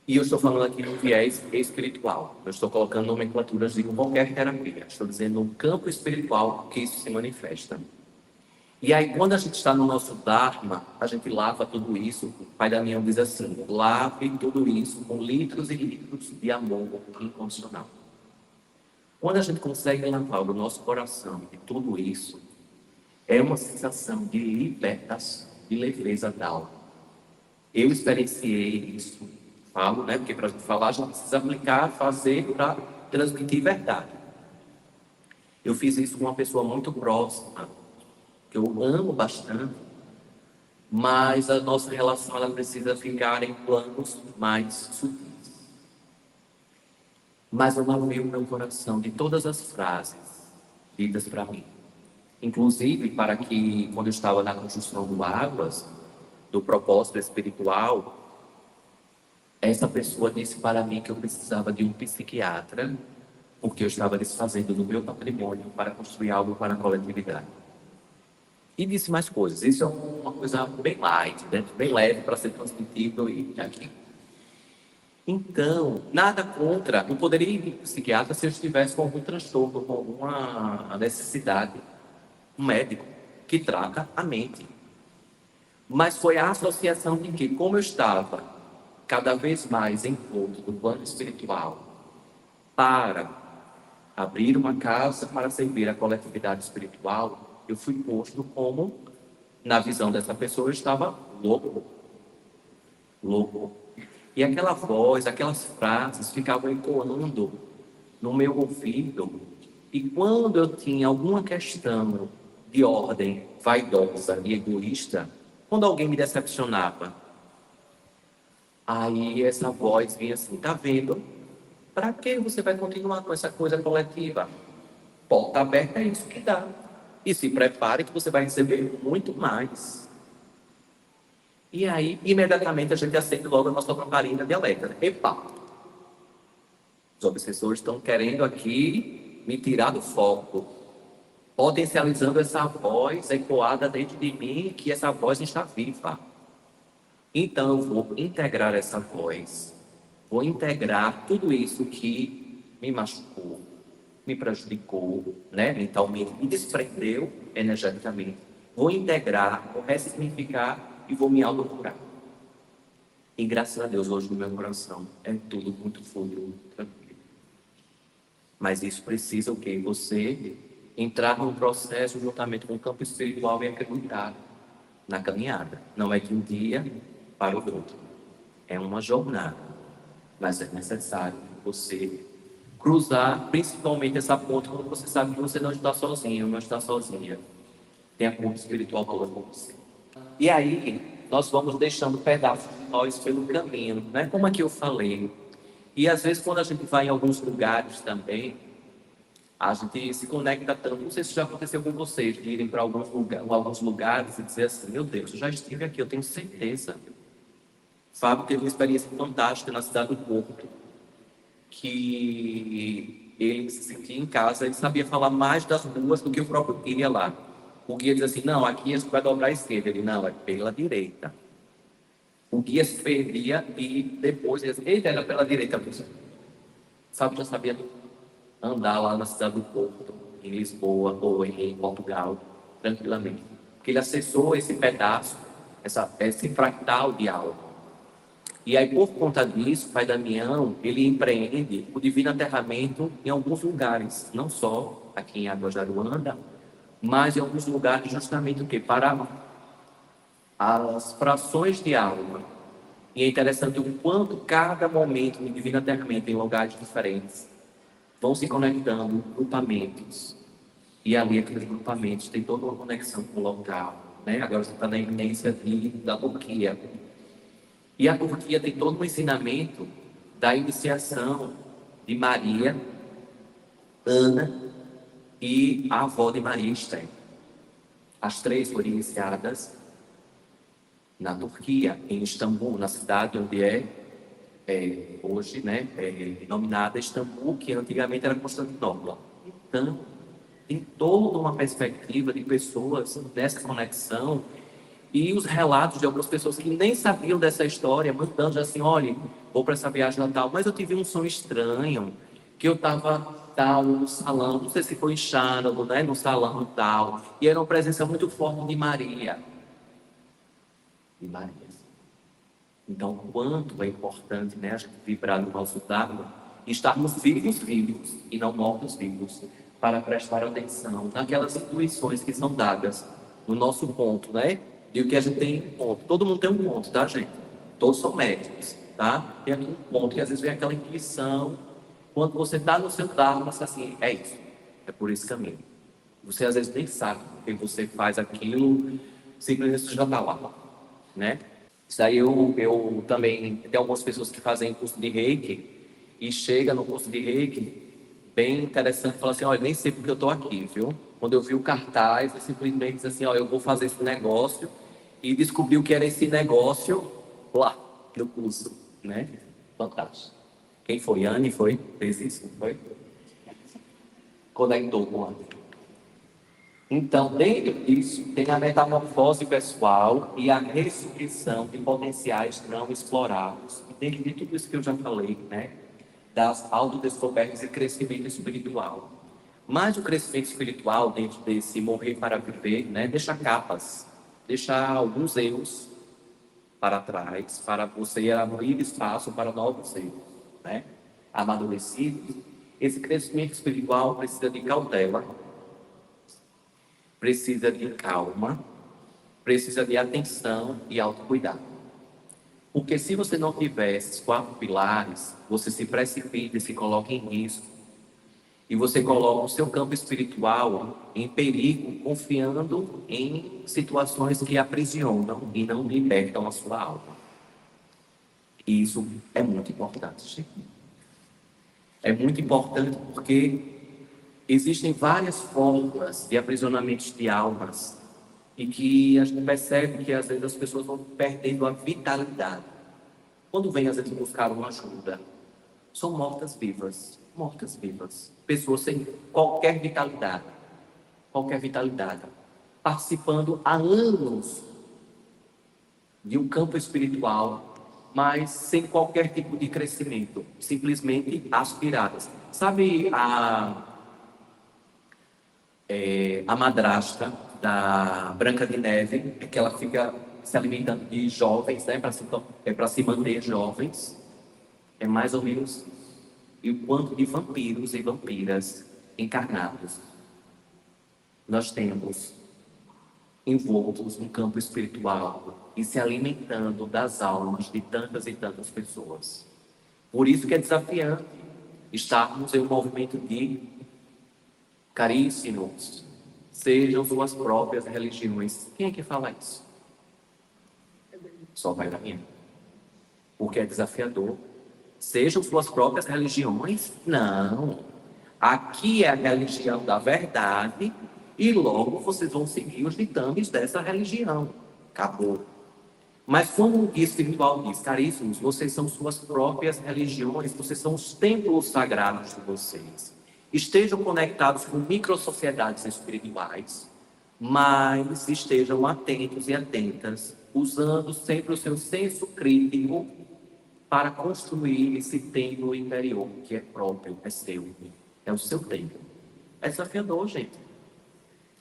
E eu estou falando aqui no viés espiritual. Eu estou colocando nomenclaturas de qualquer terapia. Estou dizendo no campo espiritual que isso se manifesta. E aí, quando a gente está no nosso Dharma, a gente lava tudo isso. O Pai Daniel diz assim, lave tudo isso com litros e litros de amor incondicional. Quando a gente consegue lavar o nosso coração de tudo isso, é uma sensação de libertação, de leveza da alma. Eu experienciei isso. Falo, né? Porque para a gente falar, a gente precisa aplicar, fazer para transmitir verdade. Eu fiz isso com uma pessoa muito próxima, que eu amo bastante, mas a nossa relação ela precisa ficar em planos mais sutis. Mas eu lavei o meu coração de todas as frases ditas para mim. Inclusive, para que, quando eu estava na construção do Águas, do propósito espiritual, essa pessoa disse para mim que eu precisava de um psiquiatra, porque eu estava desfazendo do meu patrimônio para construir algo para a coletividade. E disse mais coisas. Isso é uma coisa bem light, né? Bem leve para ser transmitido e aqui. Então, nada contra. Eu poderia ir para o psiquiatra se eu estivesse com algum transtorno, com alguma necessidade. Um médico que trata a mente. Mas foi a associação de que, como eu estava cada vez mais envolto no plano espiritual, para abrir uma casa para servir a coletividade espiritual, eu fui posto como, na visão dessa pessoa, eu estava louco. E aquela voz, aquelas frases ficavam ecoando no meu ouvido. E quando eu tinha alguma questão de ordem vaidosa e egoísta, quando alguém me decepcionava, aí essa voz vinha assim, tá vendo? Para que você vai continuar com essa coisa coletiva? Porta aberta é isso que dá. E se prepare que você vai receber muito mais. E aí, imediatamente, a gente acende logo a nossa propaganda dialética. Epa! Os obsessores estão querendo aqui me tirar do foco, potencializando essa voz ecoada dentro de mim, que essa voz está viva. Então, eu vou integrar essa voz, vou integrar tudo isso que me machucou, me prejudicou, né, mentalmente, me desprendeu energeticamente. Vou integrar, vou ressignificar e vou me autocurar. E graças a Deus, hoje no meu coração, é tudo muito fluido, muito tranquilo. Mas isso precisa o quê? Você entrar num processo juntamente com o campo espiritual e acreditar na caminhada. Não é de um dia para o outro. É uma jornada. Mas é necessário você cruzar, principalmente essa ponte, quando você sabe que você não está sozinho, não está sozinha. Tem a ponte espiritual toda com você. E aí, nós vamos deixando pedaços de nós pelo caminho, né? Como aqui eu falei. E às vezes, quando a gente vai em alguns lugares também, a gente se conecta tanto. Não sei se já aconteceu com vocês, de irem para alguns lugares e dizer assim: meu Deus, eu já estive aqui, eu tenho certeza. Fábio teve uma experiência fantástica na cidade do Porto, que ele se sentia em casa, ele sabia falar mais das ruas do que o próprio guia lá. O guia diz assim: não, aqui a gente vai dobrar à esquerda. Ele: não, é pela direita. O guia se perdia e depois ele dizia: eita, era pela direita mesmo. Fábio já sabia andar lá na cidade do Porto, em Lisboa ou em Portugal, tranquilamente. Porque ele acessou esse pedaço, esse fractal de algo. E aí, por conta disso, o Pai Damião, ele empreende o divino aterramento em alguns lugares, não só aqui em Águas de Aruanda, mas em alguns lugares justamente o quê? Para as frações de alma. E é interessante o quanto cada momento de divino aterramento em lugares diferentes vão se conectando grupamentos. E ali aqueles grupamentos têm toda uma conexão com o local, né? Agora você está na iminência da Turquia. E a Turquia tem todo um ensinamento da iniciação de Maria, Ana e a avó de Maria Esther. As três foram iniciadas na Turquia, em Istambul, na cidade onde hoje, né, denominada Istambul, que antigamente era Constantinopla. Então, tem toda uma perspectiva de pessoas dessa conexão e os relatos de algumas pessoas que nem sabiam dessa história, mandando assim: olha, vou para essa viagem natal, mas eu tive um som estranho, que eu estava tal no salão, não sei se foi em Xárogo, né, no salão tal, e era uma presença muito forte de Maria. De Maria. Então, quanto é importante, né, a gente vibrar no nosso Dharma e estarmos vivos e não mortos-vivos, para prestar atenção naquelas intuições que são dadas no nosso ponto, né? E o que a gente tem em ponto. Todo mundo tem um ponto, tá, gente? Todos são médicos, tá? Tem aqui um ponto que às vezes vem aquela intuição. Quando você está no seu Dharma, você assim: é isso, é por esse caminho. Você às vezes nem sabe porque você faz aquilo, simplesmente você já está lá, né? Isso aí eu também, tem algumas pessoas que fazem curso de Reiki e chega no curso de Reiki, bem interessante, fala assim: olha, nem sei porque eu estou aqui, viu? Quando eu vi o cartaz, eu simplesmente disse assim: olha, eu vou fazer esse negócio, e descobri o que era esse negócio lá no curso, né? Fantástico. Quem foi? Anne foi? Fez isso, não foi? Conectou com a Anne. Então, dentro disso, tem a metamorfose pessoal e a ressurreição de potenciais não explorados. E dentro de tudo isso que eu já falei, né? Das autodescobertas e crescimento espiritual. Mas o crescimento espiritual, dentro desse morrer para viver, né? Deixa capas, deixa alguns erros para trás, para você abrir espaço para novos erros, né? Amadurecidos. Esse crescimento espiritual precisa de cautela, precisa de calma, precisa de atenção e autocuidado. Porque se você não tiver esses 4 pilares, você se precipita e se coloca em risco. E você coloca o seu campo espiritual em perigo, confiando em situações que aprisionam e não libertam a sua alma. E isso é muito importante, gente. É muito importante porque existem várias formas de aprisionamentos de almas e que a gente percebe que às vezes as pessoas vão perdendo a vitalidade. Quando vem às vezes buscar uma ajuda, são mortas-vivas, pessoas sem qualquer vitalidade, participando há anos de um campo espiritual, mas sem qualquer tipo de crescimento, simplesmente aspiradas. Sabe A madrasta da Branca de Neve, é que ela fica se alimentando de jovens, né, para se manter jovens. É mais ou menos isso. E o quanto de vampiros e vampiras encarnados nós temos envoltos no campo espiritual e se alimentando das almas de tantas e tantas pessoas. Por isso que é desafiante estarmos em um movimento de caríssimos, sejam suas próprias religiões. Quem é que fala isso? Só vai da minha. Porque é desafiador. Sejam suas próprias religiões? Não. Aqui é a religião da verdade e logo vocês vão seguir os ditames dessa religião. Acabou. Mas como o guia espiritual diz, caríssimos, vocês são suas próprias religiões, vocês são os templos sagrados de vocês. Estejam conectados com microsociedades espirituais, mas estejam atentos e atentas, usando sempre o seu senso crítico para construir esse templo interior que é próprio, é seu, é o seu templo. É desafiador, gente.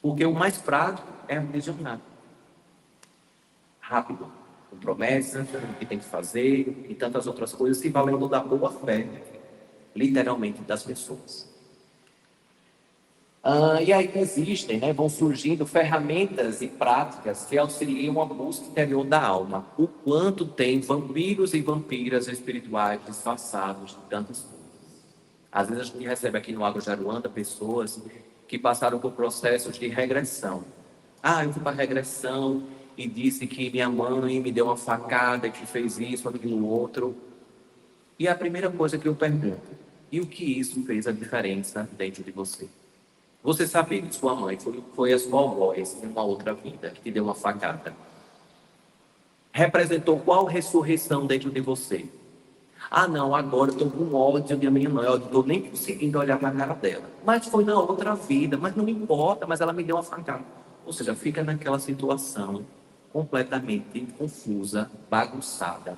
Porque o mais prático é aprisionar. Rápido, com promessas, o que tem que fazer e tantas outras coisas, se valendo da boa fé, literalmente, das pessoas. E aí existem, né, vão surgindo ferramentas e práticas que auxiliam a busca interior da alma. O quanto tem vampiros e vampiras espirituais disfarçados de tantas coisas. Às vezes a gente recebe aqui no Água de Aruanda pessoas que passaram por processos de regressão. Eu fui para regressão e disse que minha mãe me deu uma facada, que fez isso, aquilo, outro. E a primeira coisa que eu pergunto, e o que isso fez a diferença dentro de você? Você sabia que sua mãe foi a sua avó em uma outra vida, que te deu uma facada. Representou qual ressurreição dentro de você? Não, agora eu estou com ódio da minha mãe, eu não estou nem conseguindo olhar para a cara dela. Mas foi na outra vida, mas não importa, mas ela me deu uma facada. Ou seja, fica naquela situação completamente confusa, bagunçada.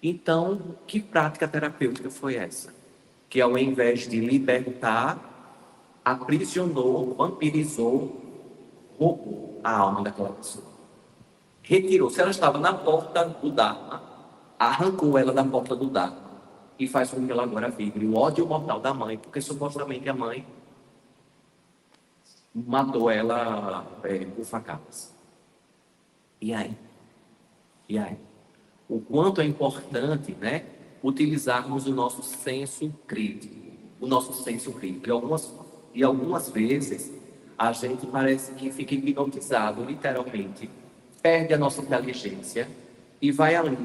Então, que prática terapêutica foi essa? Que ao invés de libertar, aprisionou, vampirizou, roubou a alma daquela pessoa. Retirou. Se ela estava na porta do Dharma, arrancou ela da porta do Dharma e faz com que ela agora vibre o ódio mortal da mãe, porque supostamente a mãe matou ela por facadas. E aí? O quanto é importante, né, utilizarmos o nosso senso crítico. E algumas vezes a gente parece que fica hipnotizado, literalmente, perde a nossa inteligência e vai ali,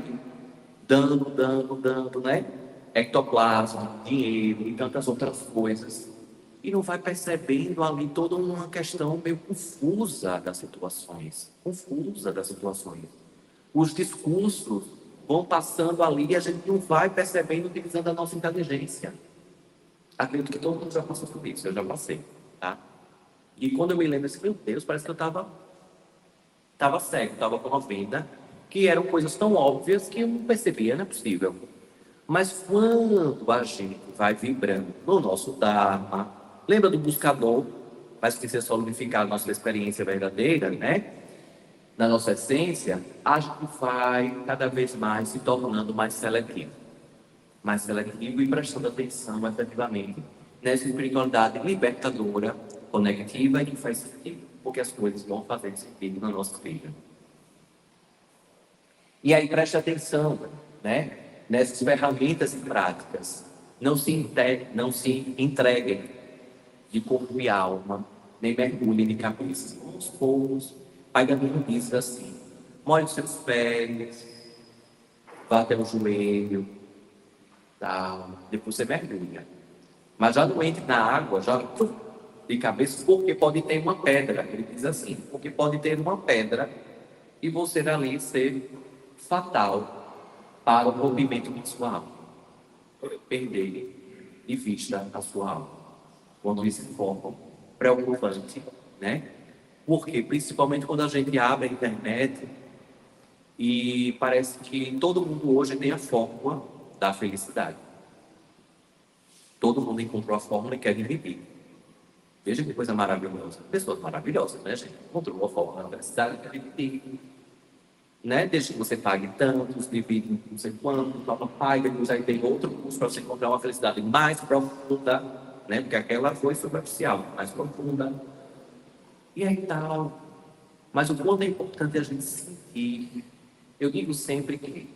dando, né? Ectoplasma, dinheiro e tantas outras coisas. E não vai percebendo ali toda uma questão meio confusa das situações. Os discursos vão passando ali e a gente não vai percebendo utilizando a nossa inteligência. Acredito que todo mundo já passou por isso, eu já passei, tá? E quando eu me lembro assim, meu Deus, parece que eu estava cego, estava com uma venda, que eram coisas tão óbvias que eu não percebia, não é possível. Mas quando a gente vai vibrando no nosso Dharma, lembra do buscador, mas que ser solidificar a nossa experiência verdadeira, né? Na nossa essência, a gente vai cada vez mais se tornando mais seletivo e prestando atenção efetivamente nessa espiritualidade libertadora, conectiva e que faz sentido, porque as coisas vão fazer sentido na nossa vida. E aí preste atenção, né, nessas ferramentas e práticas. Não se entreguem de corpo e alma, nem mergulhem de cabeça. Aos poucos, Pai da Minha diz assim: molhe os seus pés, vá até o joelho, tá? Depois você mergulha. Mas já não entre na água, já de cabeça, porque pode ter uma pedra. Ele diz assim, porque pode ter uma pedra e você ali ser fatal para o movimento da sua alma. Perder de vista a sua alma. Quando isso for preocupante, né? Porque principalmente quando a gente abre a internet e parece que todo mundo hoje tem a fórmula da felicidade. Todo mundo encontrou a fórmula e quer viver. Veja que coisa maravilhosa. Pessoas maravilhosas, né, gente? Encontrou uma forma na universidade que divide, né? Desde que você pague tantos, divide não sei quanto, papai, depois aí tem outro curso para você encontrar uma felicidade mais profunda, né? Porque aquela foi superficial, mais profunda. E aí tal. Mas o quanto é importante a gente sentir. Eu digo sempre que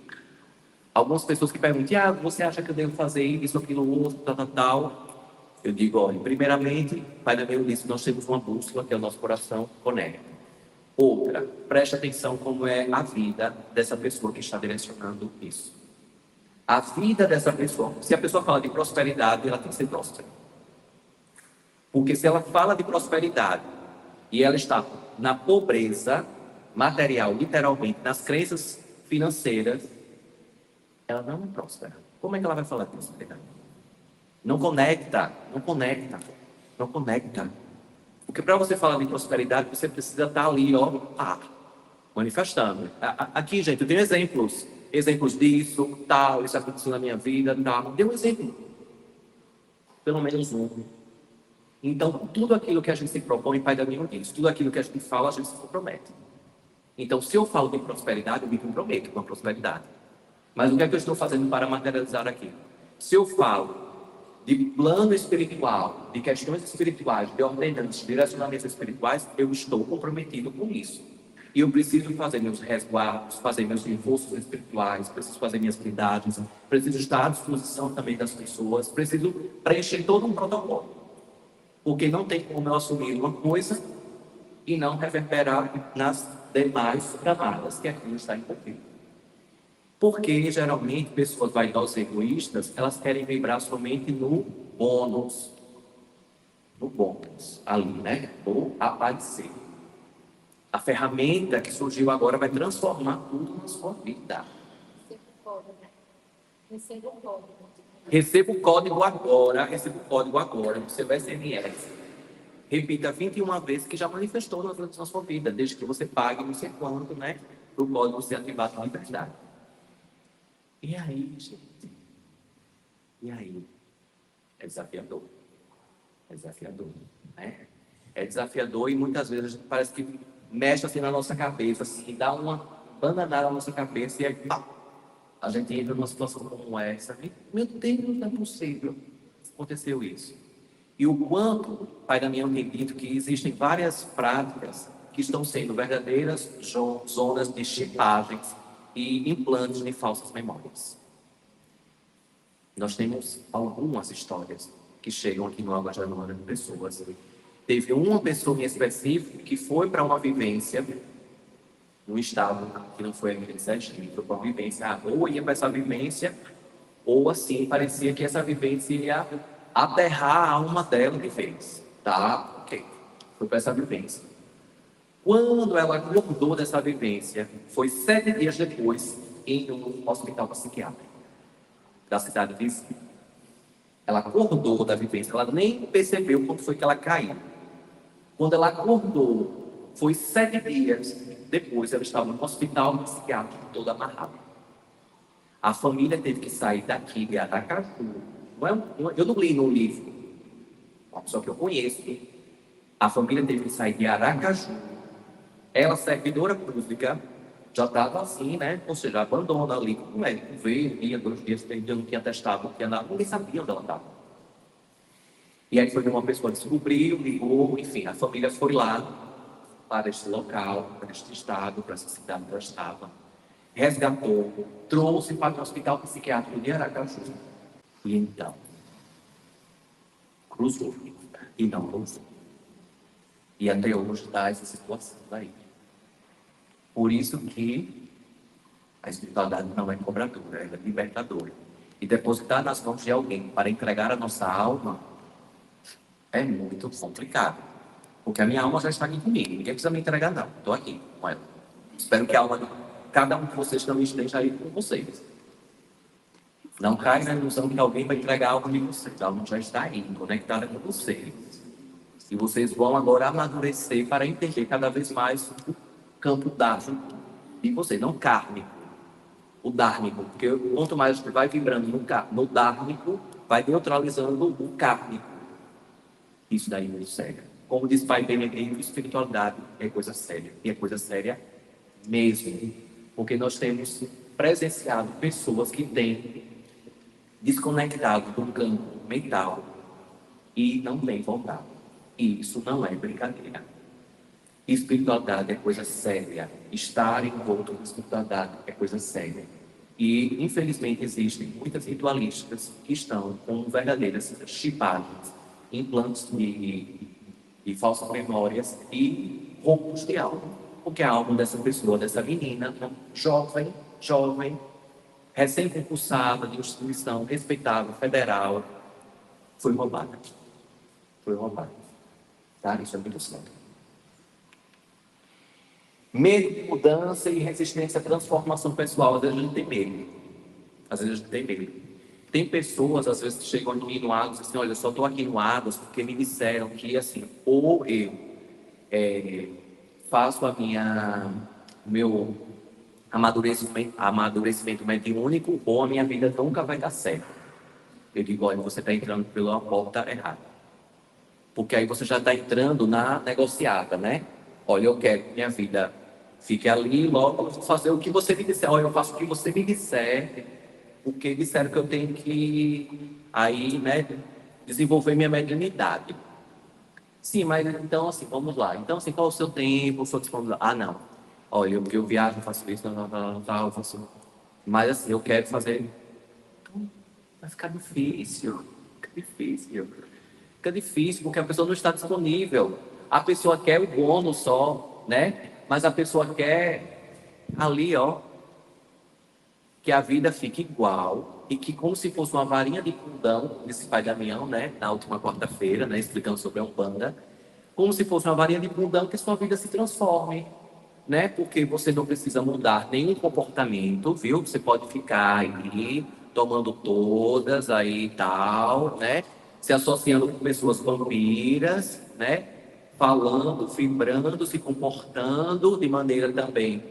algumas pessoas que perguntam, você acha que eu devo fazer isso, aquilo, outro, tal, tal, tal. Eu digo, olha, primeiramente, Pai da Meu disse, nós temos uma bússola, que é o nosso coração conecta. Outra, preste atenção como é a vida dessa pessoa que está direcionando isso. A vida dessa pessoa, se a pessoa fala de prosperidade, ela tem que ser próspera. Porque se ela fala de prosperidade e ela está na pobreza material, literalmente, nas crenças financeiras, ela não é próspera. Como é que ela vai falar de prosperidade? Não conecta, não conecta, não conecta. Porque para você falar de prosperidade, você precisa estar ali, manifestando. Aqui, gente, eu tenho exemplos disso, tal, isso aconteceu na minha vida, tal. Dê um exemplo. Pelo menos um. Então, tudo aquilo que a gente se propõe, Pai da minha diz, tudo aquilo que a gente fala, a gente se compromete. Então, se eu falo de prosperidade, eu me comprometo com a prosperidade. Mas o que é que eu estou fazendo para materializar aqui? Se eu falo de plano espiritual, de questões espirituais, de ordenanças, de direcionamentos espirituais, eu estou comprometido com isso. E eu preciso fazer meus resguardos, fazer meus reforços espirituais, preciso fazer minhas blindagens, preciso estar à disposição também das pessoas, preciso preencher todo um protocolo. Porque não tem como eu assumir uma coisa e não reverberar nas demais camadas que aquilo está envolvido. Porque, geralmente, pessoas vaidosas e egoístas, elas querem vibrar somente no bônus. No bônus, ali, né? Ou aparecer. A ferramenta que surgiu agora vai transformar tudo na sua vida. Receba o código agora. Receba o código agora. Você vai SMS. Repita 21 vezes que já manifestou na sua vida, desde que você pague não sei quanto, né? Para o código ser ativado na liberdade. E aí, gente? E aí? É desafiador. É desafiador, né? É desafiador e muitas vezes a gente parece que mexe assim na nossa cabeça, assim, dá uma bananada na nossa cabeça e aí, a gente entra numa situação como essa. Meu Deus, não é possível. Aconteceu isso. E o quanto, Pai da minha tem dito que existem várias práticas que estão sendo verdadeiras zonas de chipagens e implantes de falsas memórias. Nós temos algumas histórias que chegam aqui no Água de Januário de pessoas. Teve uma pessoa em específico que foi para uma vivência num estado que não foi aquele certinho, foi para uma vivência, ou ia para essa vivência, ou assim, parecia que essa vivência ia aterrar a alma dela de vez. Tá? Ok. Foi para essa vivência. Quando ela acordou dessa vivência, foi 7 dias depois, em um hospital psiquiátrico da cidade de Recife. Ela acordou da vivência, ela nem percebeu quando foi que ela caiu. Quando ela acordou, foi 7 dias depois, ela estava no hospital psiquiátrico, toda amarrada. A família teve que sair daqui de Aracaju. Eu não li no livro, uma pessoa que eu conheço. A família teve que sair de Aracaju. Ela, servidora pública, já estava assim, né? Ou seja, abandona ali. O médico veio, dia, 2 dias, 3 dias, não tinha testado, não tinha nada, ninguém sabia onde ela estava. E aí foi uma pessoa que descobriu, ligou, enfim, a família foi lá para este local, para este estado, para essa cidade que ela estava, resgatou, trouxe para o hospital psiquiátrico de Aracaju. E então, cruzou, e não cruzou. E até hoje está essa situação daí. Por isso que a espiritualidade não é cobradora, ela é libertadora. E depositar nas mãos de alguém para entregar a nossa alma é muito complicado. Porque a minha alma já está aqui comigo, ninguém precisa me entregar não, estou aqui com ela. Espero que a alma de cada um de vocês também esteja aí com vocês. Não cai na ilusão que alguém vai entregar algo de vocês, a alma já está aí, conectada com vocês. E vocês vão agora amadurecer para entender cada vez mais o campo dármico de vocês, não kármico. O dármico, porque quanto mais você vai vibrando no dármico, vai neutralizando o kármico. Isso daí é muito sério. Como diz Pai Benedito, espiritualidade é coisa séria. E é coisa séria mesmo. Porque nós temos presenciado pessoas que têm desconectado do campo mental e não têm voltado. E isso não é brincadeira. Espiritualidade é coisa séria. Estar envolto com espiritualidade é coisa séria. E, infelizmente, existem muitas ritualistas que estão com verdadeiras chipadas, implantes de falsas memórias e roubos de alma. Porque a alma dessa pessoa, dessa menina, jovem, recém-concursada de instituição respeitável, federal, foi roubada. Foi roubada. Tá? Isso é muito sério. Medo de mudança e resistência à transformação pessoal. Às vezes a gente tem medo. Às vezes a gente tem medo. Tem pessoas, às vezes, que chegam aqui no Agos e dizem assim, olha, eu só estou aqui no Agos porque me disseram que, assim, ou eu faço o meu amadurecimento mediúnico, ou a minha vida nunca vai dar certo. Eu digo, olha, você está entrando pela porta errada. Porque aí você já está entrando na negociata, né? Olha, eu quero que minha vida fique ali, logo eu vou fazer o que você me disser. Olha, eu faço o que você me disser, porque disseram que eu tenho que aí, né, desenvolver minha mediunidade. Sim, mas então, assim, vamos lá. Então, assim, qual é o seu tempo, sua disponibilidade? Ah, não. Olha, eu viajo, eu faço isso, tal, eu faço... Mas, assim, eu quero fazer... Vai ficar difícil. Fica difícil. Fica difícil, porque a pessoa não está disponível. A pessoa quer o bônus só, né? Mas a pessoa quer ali, ó, que a vida fique igual e que como se fosse uma varinha de condão, disse Pai Damião, né? Na última quarta-feira, né? Explicando sobre a Umbanda. Como se fosse uma varinha de condão que sua vida se transforme, né? Porque você não precisa mudar nenhum comportamento, viu? Você pode ficar aí tomando todas aí e tal, né? Se associando com pessoas vampiras, né? Falando, vibrando, se comportando de maneira também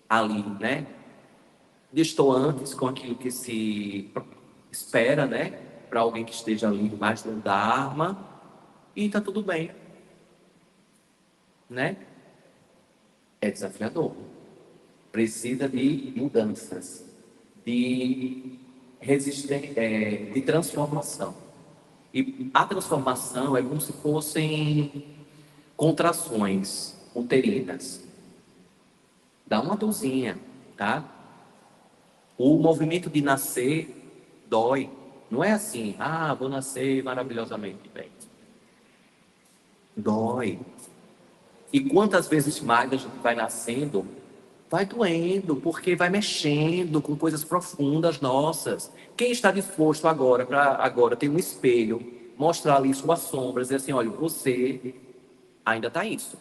ali, né? Destoantes com aquilo que se espera, né? Para alguém que esteja ali mais no Dharma, e tá tudo bem, né? É desafiador. Precisa de mudanças, de resistência, de transformação. E a transformação é como se fossem contrações uterinas. Dá uma dorzinha, tá? O movimento de nascer dói. Não é assim, ah, vou nascer maravilhosamente bem. Dói. E quantas vezes mais a gente vai nascendo, vai doendo, porque vai mexendo com coisas profundas nossas. Quem está disposto agora para agora ter um espelho, mostrar ali suas sombras, e dizer assim, olha, você ainda está isso.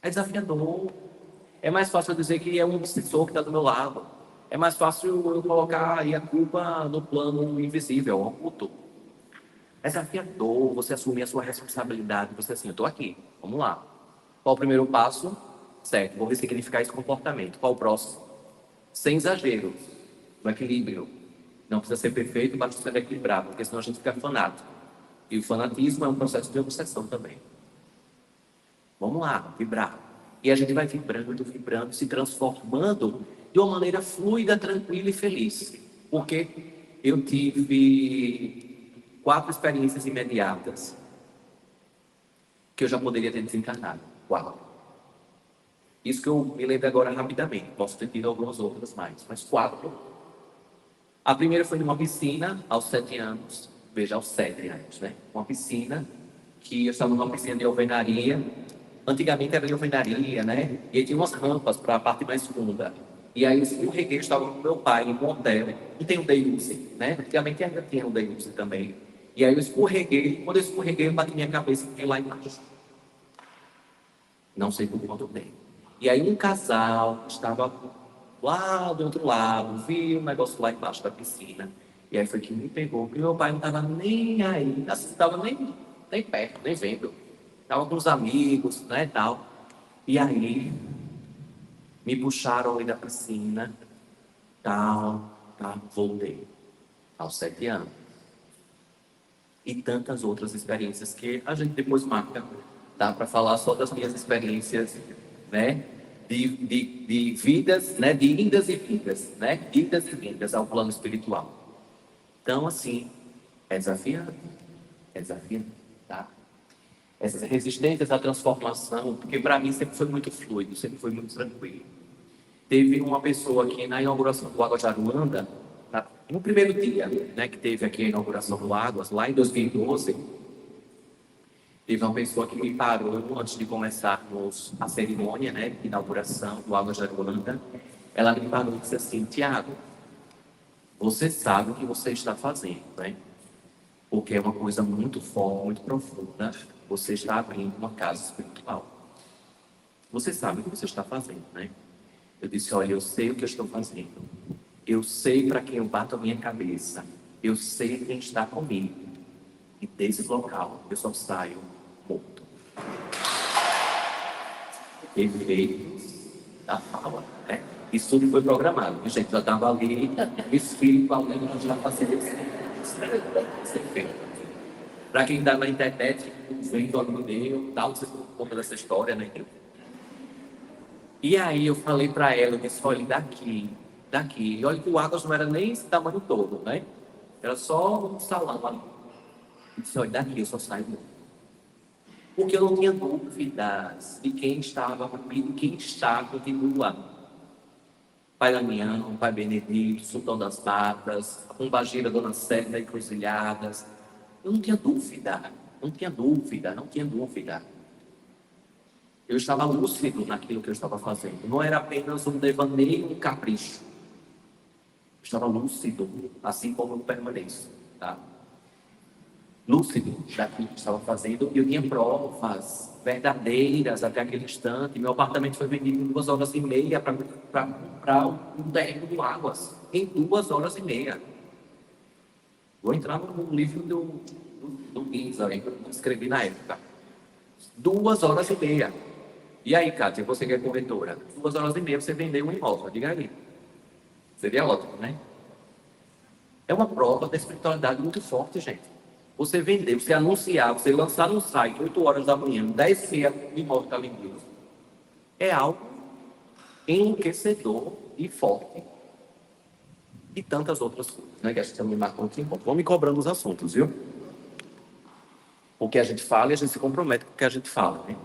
É desafiador. É mais fácil eu dizer que é um obsessor que está do meu lado. É mais fácil eu colocar aí a culpa no plano invisível, oculto. É desafiador você assumir a sua responsabilidade. Você assim, eu estou aqui, vamos lá. Qual o primeiro passo? Certo, vou ressignificar esse comportamento. Qual o próximo? Sem exagero, no equilíbrio. Não precisa ser perfeito, basta ser equilibrado, porque senão a gente fica fanático. E o fanatismo é um processo de obsessão também. Vamos lá, vibrar. E a gente vai vibrando, vibrando, se transformando de uma maneira fluida, tranquila e feliz. Porque eu tive 4 experiências imediatas que eu já poderia ter desencarnado. 4. Isso que eu me lembro agora rapidamente. Posso ter tido algumas outras mais, mas 4. A primeira foi numa piscina aos 7 anos. Veja, aos 7 anos, né? Uma piscina que eu estava numa piscina de alvenaria. Antigamente era de alvenaria, né? E aí tinha umas rampas para a parte mais funda. E aí eu escorreguei, estava com meu pai em um hotel. E tem o Deiluse, né? Antigamente ainda tinha o Deiluse também. E aí eu escorreguei. Quando eu escorreguei, eu bati minha cabeça e fiquei lá embaixo. Não sei por quanto tempo. E aí um casal estava lá do outro lado, viu o negócio lá embaixo da piscina. E aí foi que me pegou, porque meu pai não estava nem aí, assim, não estava nem perto, nem vendo. Estava com os amigos, né, tal. E aí me puxaram ali da piscina, tal, voltei, aos 7 anos. e tantas outras experiências que a gente depois marca, tá? Para falar só das minhas experiências, né? De vidas, né? De indas e vindas, né? Indas e vindas ao plano espiritual. Então, assim, é desafiante, tá? Essas resistências à transformação, porque para mim sempre foi muito fluido, sempre foi muito tranquilo. Teve uma pessoa aqui na inauguração do Águas de Aruanda, no primeiro dia, né, que teve aqui a inauguração do Águas, lá em 2012, teve uma pessoa que me parou antes de começarmos a cerimônia, né, de inauguração do Águas de Aruanda. Ela me parou e disse assim: Tiago, você sabe o que você está fazendo, né? Porque é uma coisa muito forte, muito profunda. Você está abrindo uma casa espiritual. Você sabe o que você está fazendo, né? Eu disse: olha, eu sei o que eu estou fazendo. Eu sei para quem eu bato a minha cabeça. Eu sei quem está comigo. E desse local eu só saio morto. Efeitos da fala, né? Isso tudo foi programado. A gente já estava ali, o espírito ali, já fazia esse efeito. Para quem está na internet, vendo ali no meio, tal, vocês estão contando essa história, né? E aí eu falei para ela, eu disse: olha, daqui. E olha que o Águas não era nem esse tamanho todo, né? Era só um salão ali. Eu disse: olha, daqui eu só saio. Porque eu não tinha dúvidas de quem estava comigo, quem está continua. Pai Damião, Pai Benedito, Sultão das Matas, Pombagira, Dona Sérvia, Encruzilhadas. Eu não tinha dúvida. Eu estava lúcido naquilo que eu estava fazendo. Não era apenas um devaneio, um capricho. Eu estava lúcido, assim como eu permaneço, tá? Lúcido daquilo que eu estava fazendo. E eu tinha provas verdadeiras até aquele instante. Meu apartamento foi vendido em 2 horas e meia para comprar um terreno do Águas. Em 2 horas e meia. Vou entrar no livro do Guinness, que eu escrevi na época. 2 horas e meia. E aí, Kátia, você que é corretora, 2 horas e meia você vendeu um imóvel, diga aí. Seria ótimo, né? É uma prova da espiritualidade muito forte, gente. Você vender, você anunciar, você lançar no site 8 horas da manhã, 10h, o imóvel está vendido. É algo enlouquecedor e forte. E tantas outras coisas, né? Que a gente também marcou aqui. Vão me cobrando os assuntos, viu? O que a gente fala e a gente se compromete com o que a gente fala, né?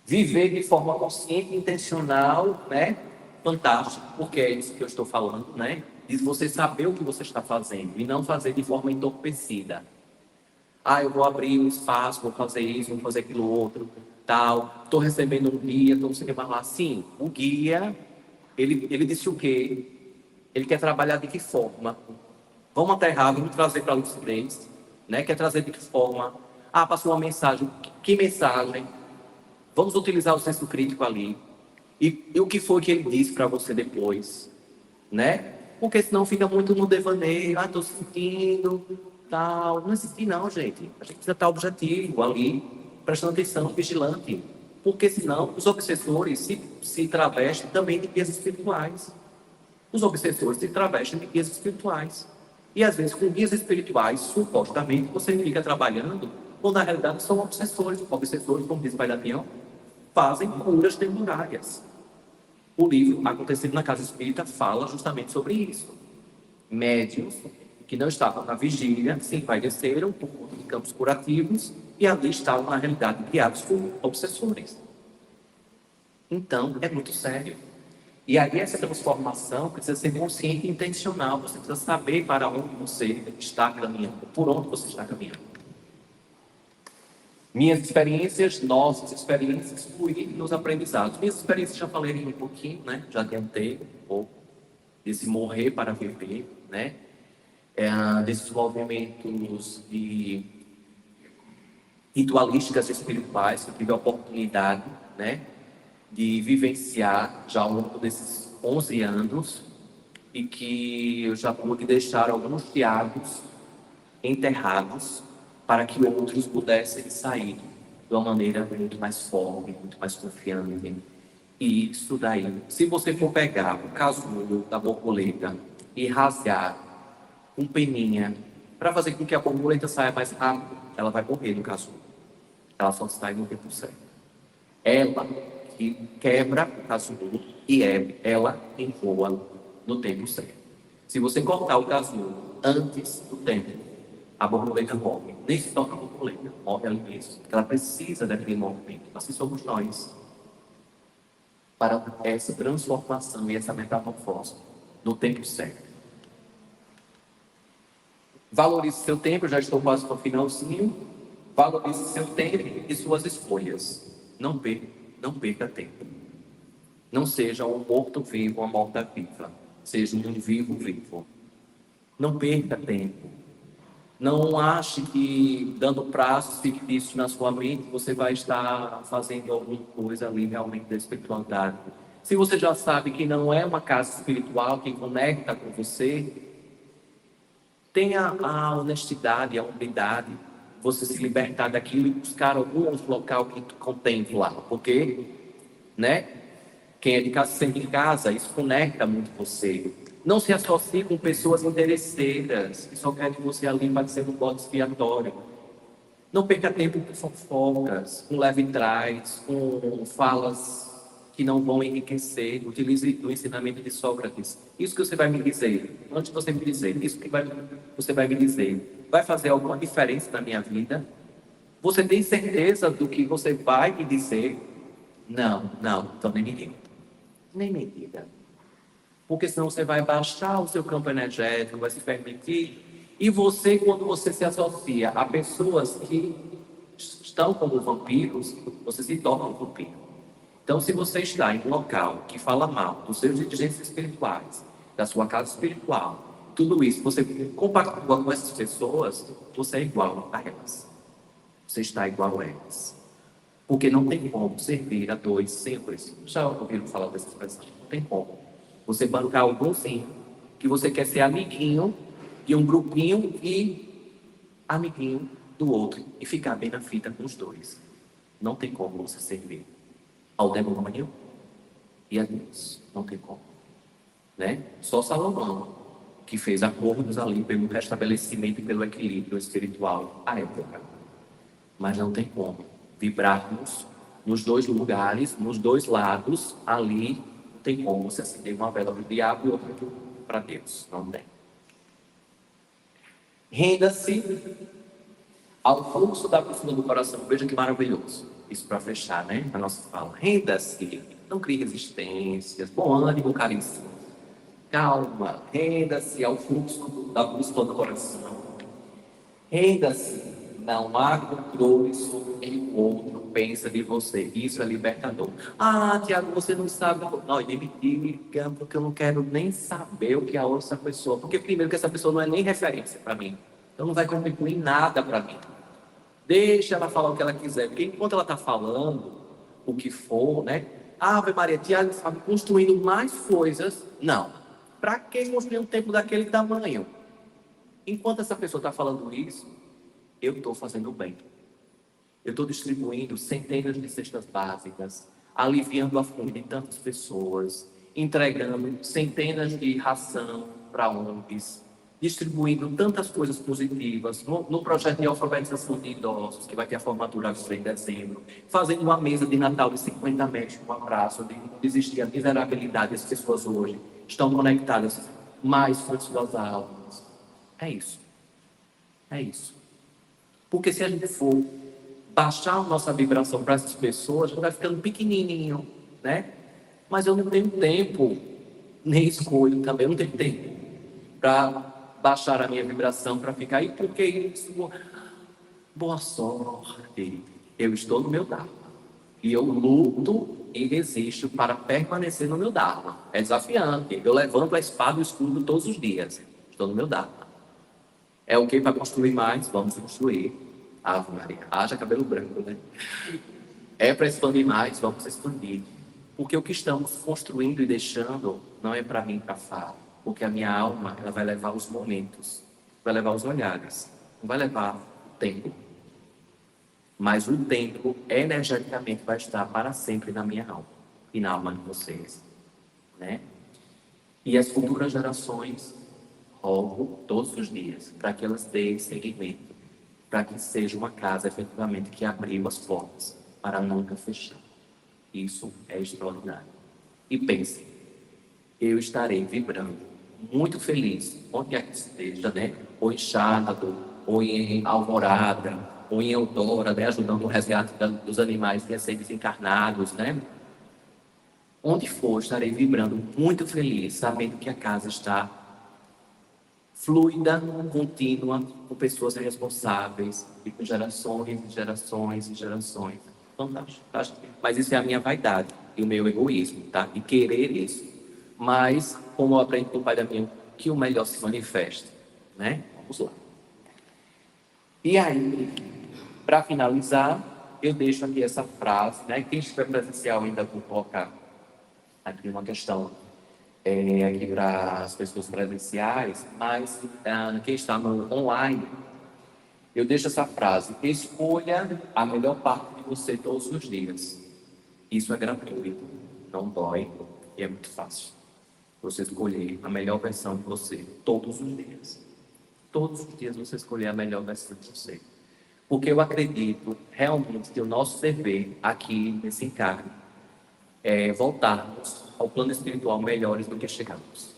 Viver de forma consciente e intencional, né? Fantástico, porque é isso que eu estou falando, né? De você saber o que você está fazendo e não fazer de forma entorpecida. Ah, eu vou abrir um espaço, vou fazer isso, vou fazer aquilo outro, tal. Estou recebendo um guia, estou conseguindo falar. Sim, o guia, ele disse o quê? Ele quer trabalhar de que forma? Vamos aterrar, vamos trazer para a lucidez, né? Quer trazer de que forma? Ah, passou uma mensagem. Que mensagem? Vamos utilizar o senso crítico ali. E o que foi que ele disse para você depois, né? Porque senão fica muito no devaneio. Ah, estou sentindo, tal. Não é sentir não, gente. A gente precisa estar objetivo ali, prestando atenção, vigilante. Porque senão os obsessores se travestem também de guias espirituais. Os obsessores se travestem de guias espirituais. E às vezes com guias espirituais, supostamente, você fica trabalhando, quando na realidade são obsessores. Obsessores, como diz o Pai Damião, fazem curas temporárias. O livro Acontecido na Casa Espírita fala justamente sobre isso. Médiuns que não estavam na vigília se envaideceram por conta de campos curativos e ali estavam, na realidade, guiados por obsessores. Então, é muito sério. E aí essa transformação precisa ser consciente e intencional. Você precisa saber para onde você está caminhando, por onde você está caminhando. Minhas experiências, nossas experiências, fluir nos aprendizados. Minhas experiências já falei um pouquinho, né? Já adiantei um pouco desse morrer para viver, né? Desses movimentos de ritualísticas espirituais que eu tive a oportunidade, né? De vivenciar já ao longo desses 11 anos e que eu já pude deixar alguns diálogos enterrados para que outros pudessem sair de uma maneira muito mais forte, muito mais confiante. E isso daí, se você for pegar o casulo da borboleta e rasgar com peninha para fazer com que a borboleta saia mais rápido, ela vai morrer no casulo. Ela só sai no tempo certo. Ela que quebra o casulo e ela voa no tempo certo. Se você cortar o casulo antes do tempo, a borboleta morre. Nem se toca a borboleta, morre ali mesmo. Ela precisa daquele movimento. Assim somos nós. Para essa transformação e essa metamorfose no tempo certo. Valorize seu tempo, eu já estou quase no finalzinho. Valorize seu tempo e suas escolhas. Não perca tempo. Não seja um morto-vivo, uma morta-viva. Seja um vivo-vivo. Não perca tempo. Não ache que, dando prazos fictícios na sua mente, você vai estar fazendo alguma coisa ali realmente da espiritualidade. Se você já sabe que não é uma casa espiritual que conecta com você, tenha a honestidade, a humildade, você se libertar daquilo e buscar algum outro local que contempla. Porque, né? Quem é de casa sempre em casa, isso conecta muito você. Não se associe com pessoas interesseiras que só querem que você ali para ser um bode expiatório. Não perca tempo com fofocas, com leve trás, com falas que não vão enriquecer. Utilize o ensinamento de Sócrates. Isso que você vai me dizer, antes de você me dizer, isso que você vai me dizer, vai fazer alguma diferença na minha vida? Você tem certeza do que você vai me dizer? Não, então nem me diga. Nem me diga. Porque senão você vai baixar o seu campo energético, vai se permitir. E você, quando você se associa a pessoas que estão como vampiros, você se torna um vampiro. Então, se você está em um local que fala mal dos seus dirigentes espirituais, da sua casa espiritual, tudo isso, você compactua com essas pessoas, você é igual a elas. Você está igual a elas. Porque não tem como servir a dois senhores. Já ouviram falar dessa expressão? Não tem como. Você bancar algumzinho, que você quer ser amiguinho de um grupinho e amiguinho do outro. E ficar bem na fita com os dois. Não tem como você servir ao demônio e a Deus. Não tem como. Né? Só Salomão, que fez acordos ali pelo restabelecimento e pelo equilíbrio espiritual à época. Mas não tem como vibrarmos nos dois lugares, nos dois lados, ali não tem como você acender uma vela para o diabo e outra para Deus, não tem. Renda-se ao fluxo da profunda do coração. Veja que maravilhoso. Isso para fechar, né? A nossa fala. Renda-se, não crie resistências, bom ânimo, caríssimo. Calma, renda-se ao fluxo da bússola do coração. Renda-se. Não há controle sobre o que o outro pensa de você. Isso é libertador. Ah, Tiago, você não sabe. Não, nem me diga, porque eu não quero nem saber o que a outra pessoa. Porque, primeiro, que essa pessoa não é nem referência para mim. Então, não vai contribuir nada para mim. Deixa ela falar o que ela quiser. Porque enquanto ela está falando o que for, né? Ave Maria, Tiago sabe construindo mais coisas. Não. Para que construir um templo daquele tamanho? Enquanto essa pessoa está falando isso, eu estou fazendo bem. Eu estou distribuindo centenas de cestas básicas, aliviando a fome de tantas pessoas, entregando centenas de ração para ONGs, distribuindo tantas coisas positivas no projeto de alfabetização de idosos, que vai ter a formatura agora em dezembro, fazendo uma mesa de Natal de 50 metros, um abraço, onde não existia a miserabilidade. As pessoas hoje estão conectadas mais com as suas almas. É isso. É isso. Porque se a gente for baixar a nossa vibração para essas pessoas, a gente vai ficando pequenininho, né? Mas eu não tenho tempo, nem escolho também, eu não tenho tempo para baixar a minha vibração, para ficar aí, porque isso, boa sorte, eu estou no meu Dharma. E eu luto e resisto para permanecer no meu Dharma. É desafiante, eu levanto a espada e o escudo todos os dias, estou no meu Dharma. É o que para construir mais? Vamos construir. Ave Maria, haja cabelo branco, né? É para expandir mais? Vamos expandir. Porque o que estamos construindo e deixando não é para mim, para fora. Porque a minha alma, ela vai levar os momentos, vai levar os olhares, não vai levar o tempo. Mas o tempo, energeticamente, vai estar para sempre na minha alma e na alma de vocês, né? E as futuras gerações rogo todos os dias para que elas deem seguimento, para que seja uma casa efetivamente que abriu as portas para nunca fechar. Isso é extraordinário. E pense, eu estarei vibrando, muito feliz, onde quer que esteja, né? Ou em Chágado, ou em Alvorada, ou em Eudora, né? Ajudando o resgate dos animais recém-desencarnados, né? Onde for, estarei vibrando muito feliz, sabendo que a casa está fluida, contínua, com pessoas responsáveis e com gerações e gerações e gerações. Fantástico, fantástico. Mas isso é a minha vaidade e o meu egoísmo, tá? E querer isso. Mas, como eu aprendi com o pai da minha, que o melhor se manifesta, né? Vamos lá. E aí, para finalizar, eu deixo aqui essa frase, né? Quem estiver presencial ainda vou colocar aqui uma questão aqui para as pessoas presenciais, mas quem está no online, eu deixo essa frase: escolha a melhor parte de você todos os dias. Isso é gratuito, não dói e é muito fácil. Você escolher a melhor versão de você todos os dias. Todos os dias você escolher a melhor versão de você. Porque eu acredito realmente que o nosso dever aqui nesse encargo é voltarmos ao plano espiritual melhores do que chegamos.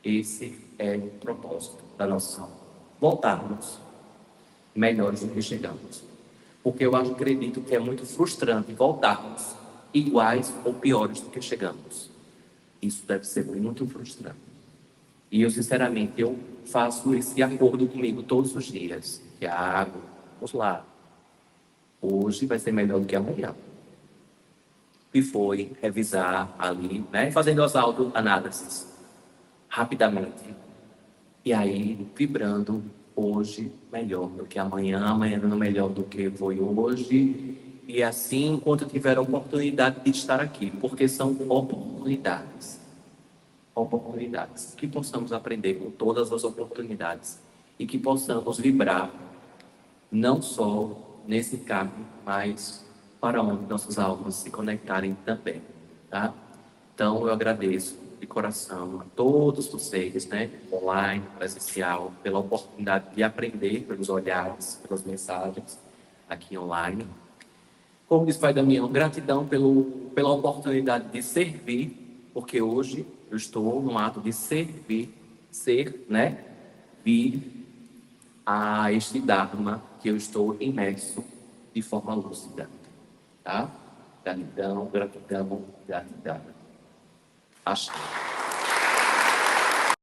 Esse é o propósito da nossa aula. Voltarmos melhores do que chegamos. Porque eu acredito que é muito frustrante voltarmos iguais ou piores do que chegamos. Isso deve ser muito frustrante. E eu, sinceramente, eu faço esse acordo comigo todos os dias. Tiago, vamos lá. Hoje vai ser melhor do que amanhã. E foi revisar ali, né? Fazendo as autoanálises rapidamente. E aí, vibrando hoje melhor do que amanhã, amanhã não melhor do que foi hoje. E assim, enquanto eu tiver a oportunidade de estar aqui, porque são oportunidades. Oportunidades. Que possamos aprender com todas as oportunidades e que possamos vibrar não só nesse campo, mas para onde nossas almas se conectarem também, tá? Então, eu agradeço de coração a todos vocês, né, online, presencial, pela oportunidade de aprender pelos olhares, pelas mensagens aqui online. Como diz o Pai Damião, gratidão pela oportunidade de servir, porque hoje eu estou no ato de servir, né, vir a este Dharma que eu estou imerso de forma lúcida, tá? Gratidão, gratidão, gratidão. Acho.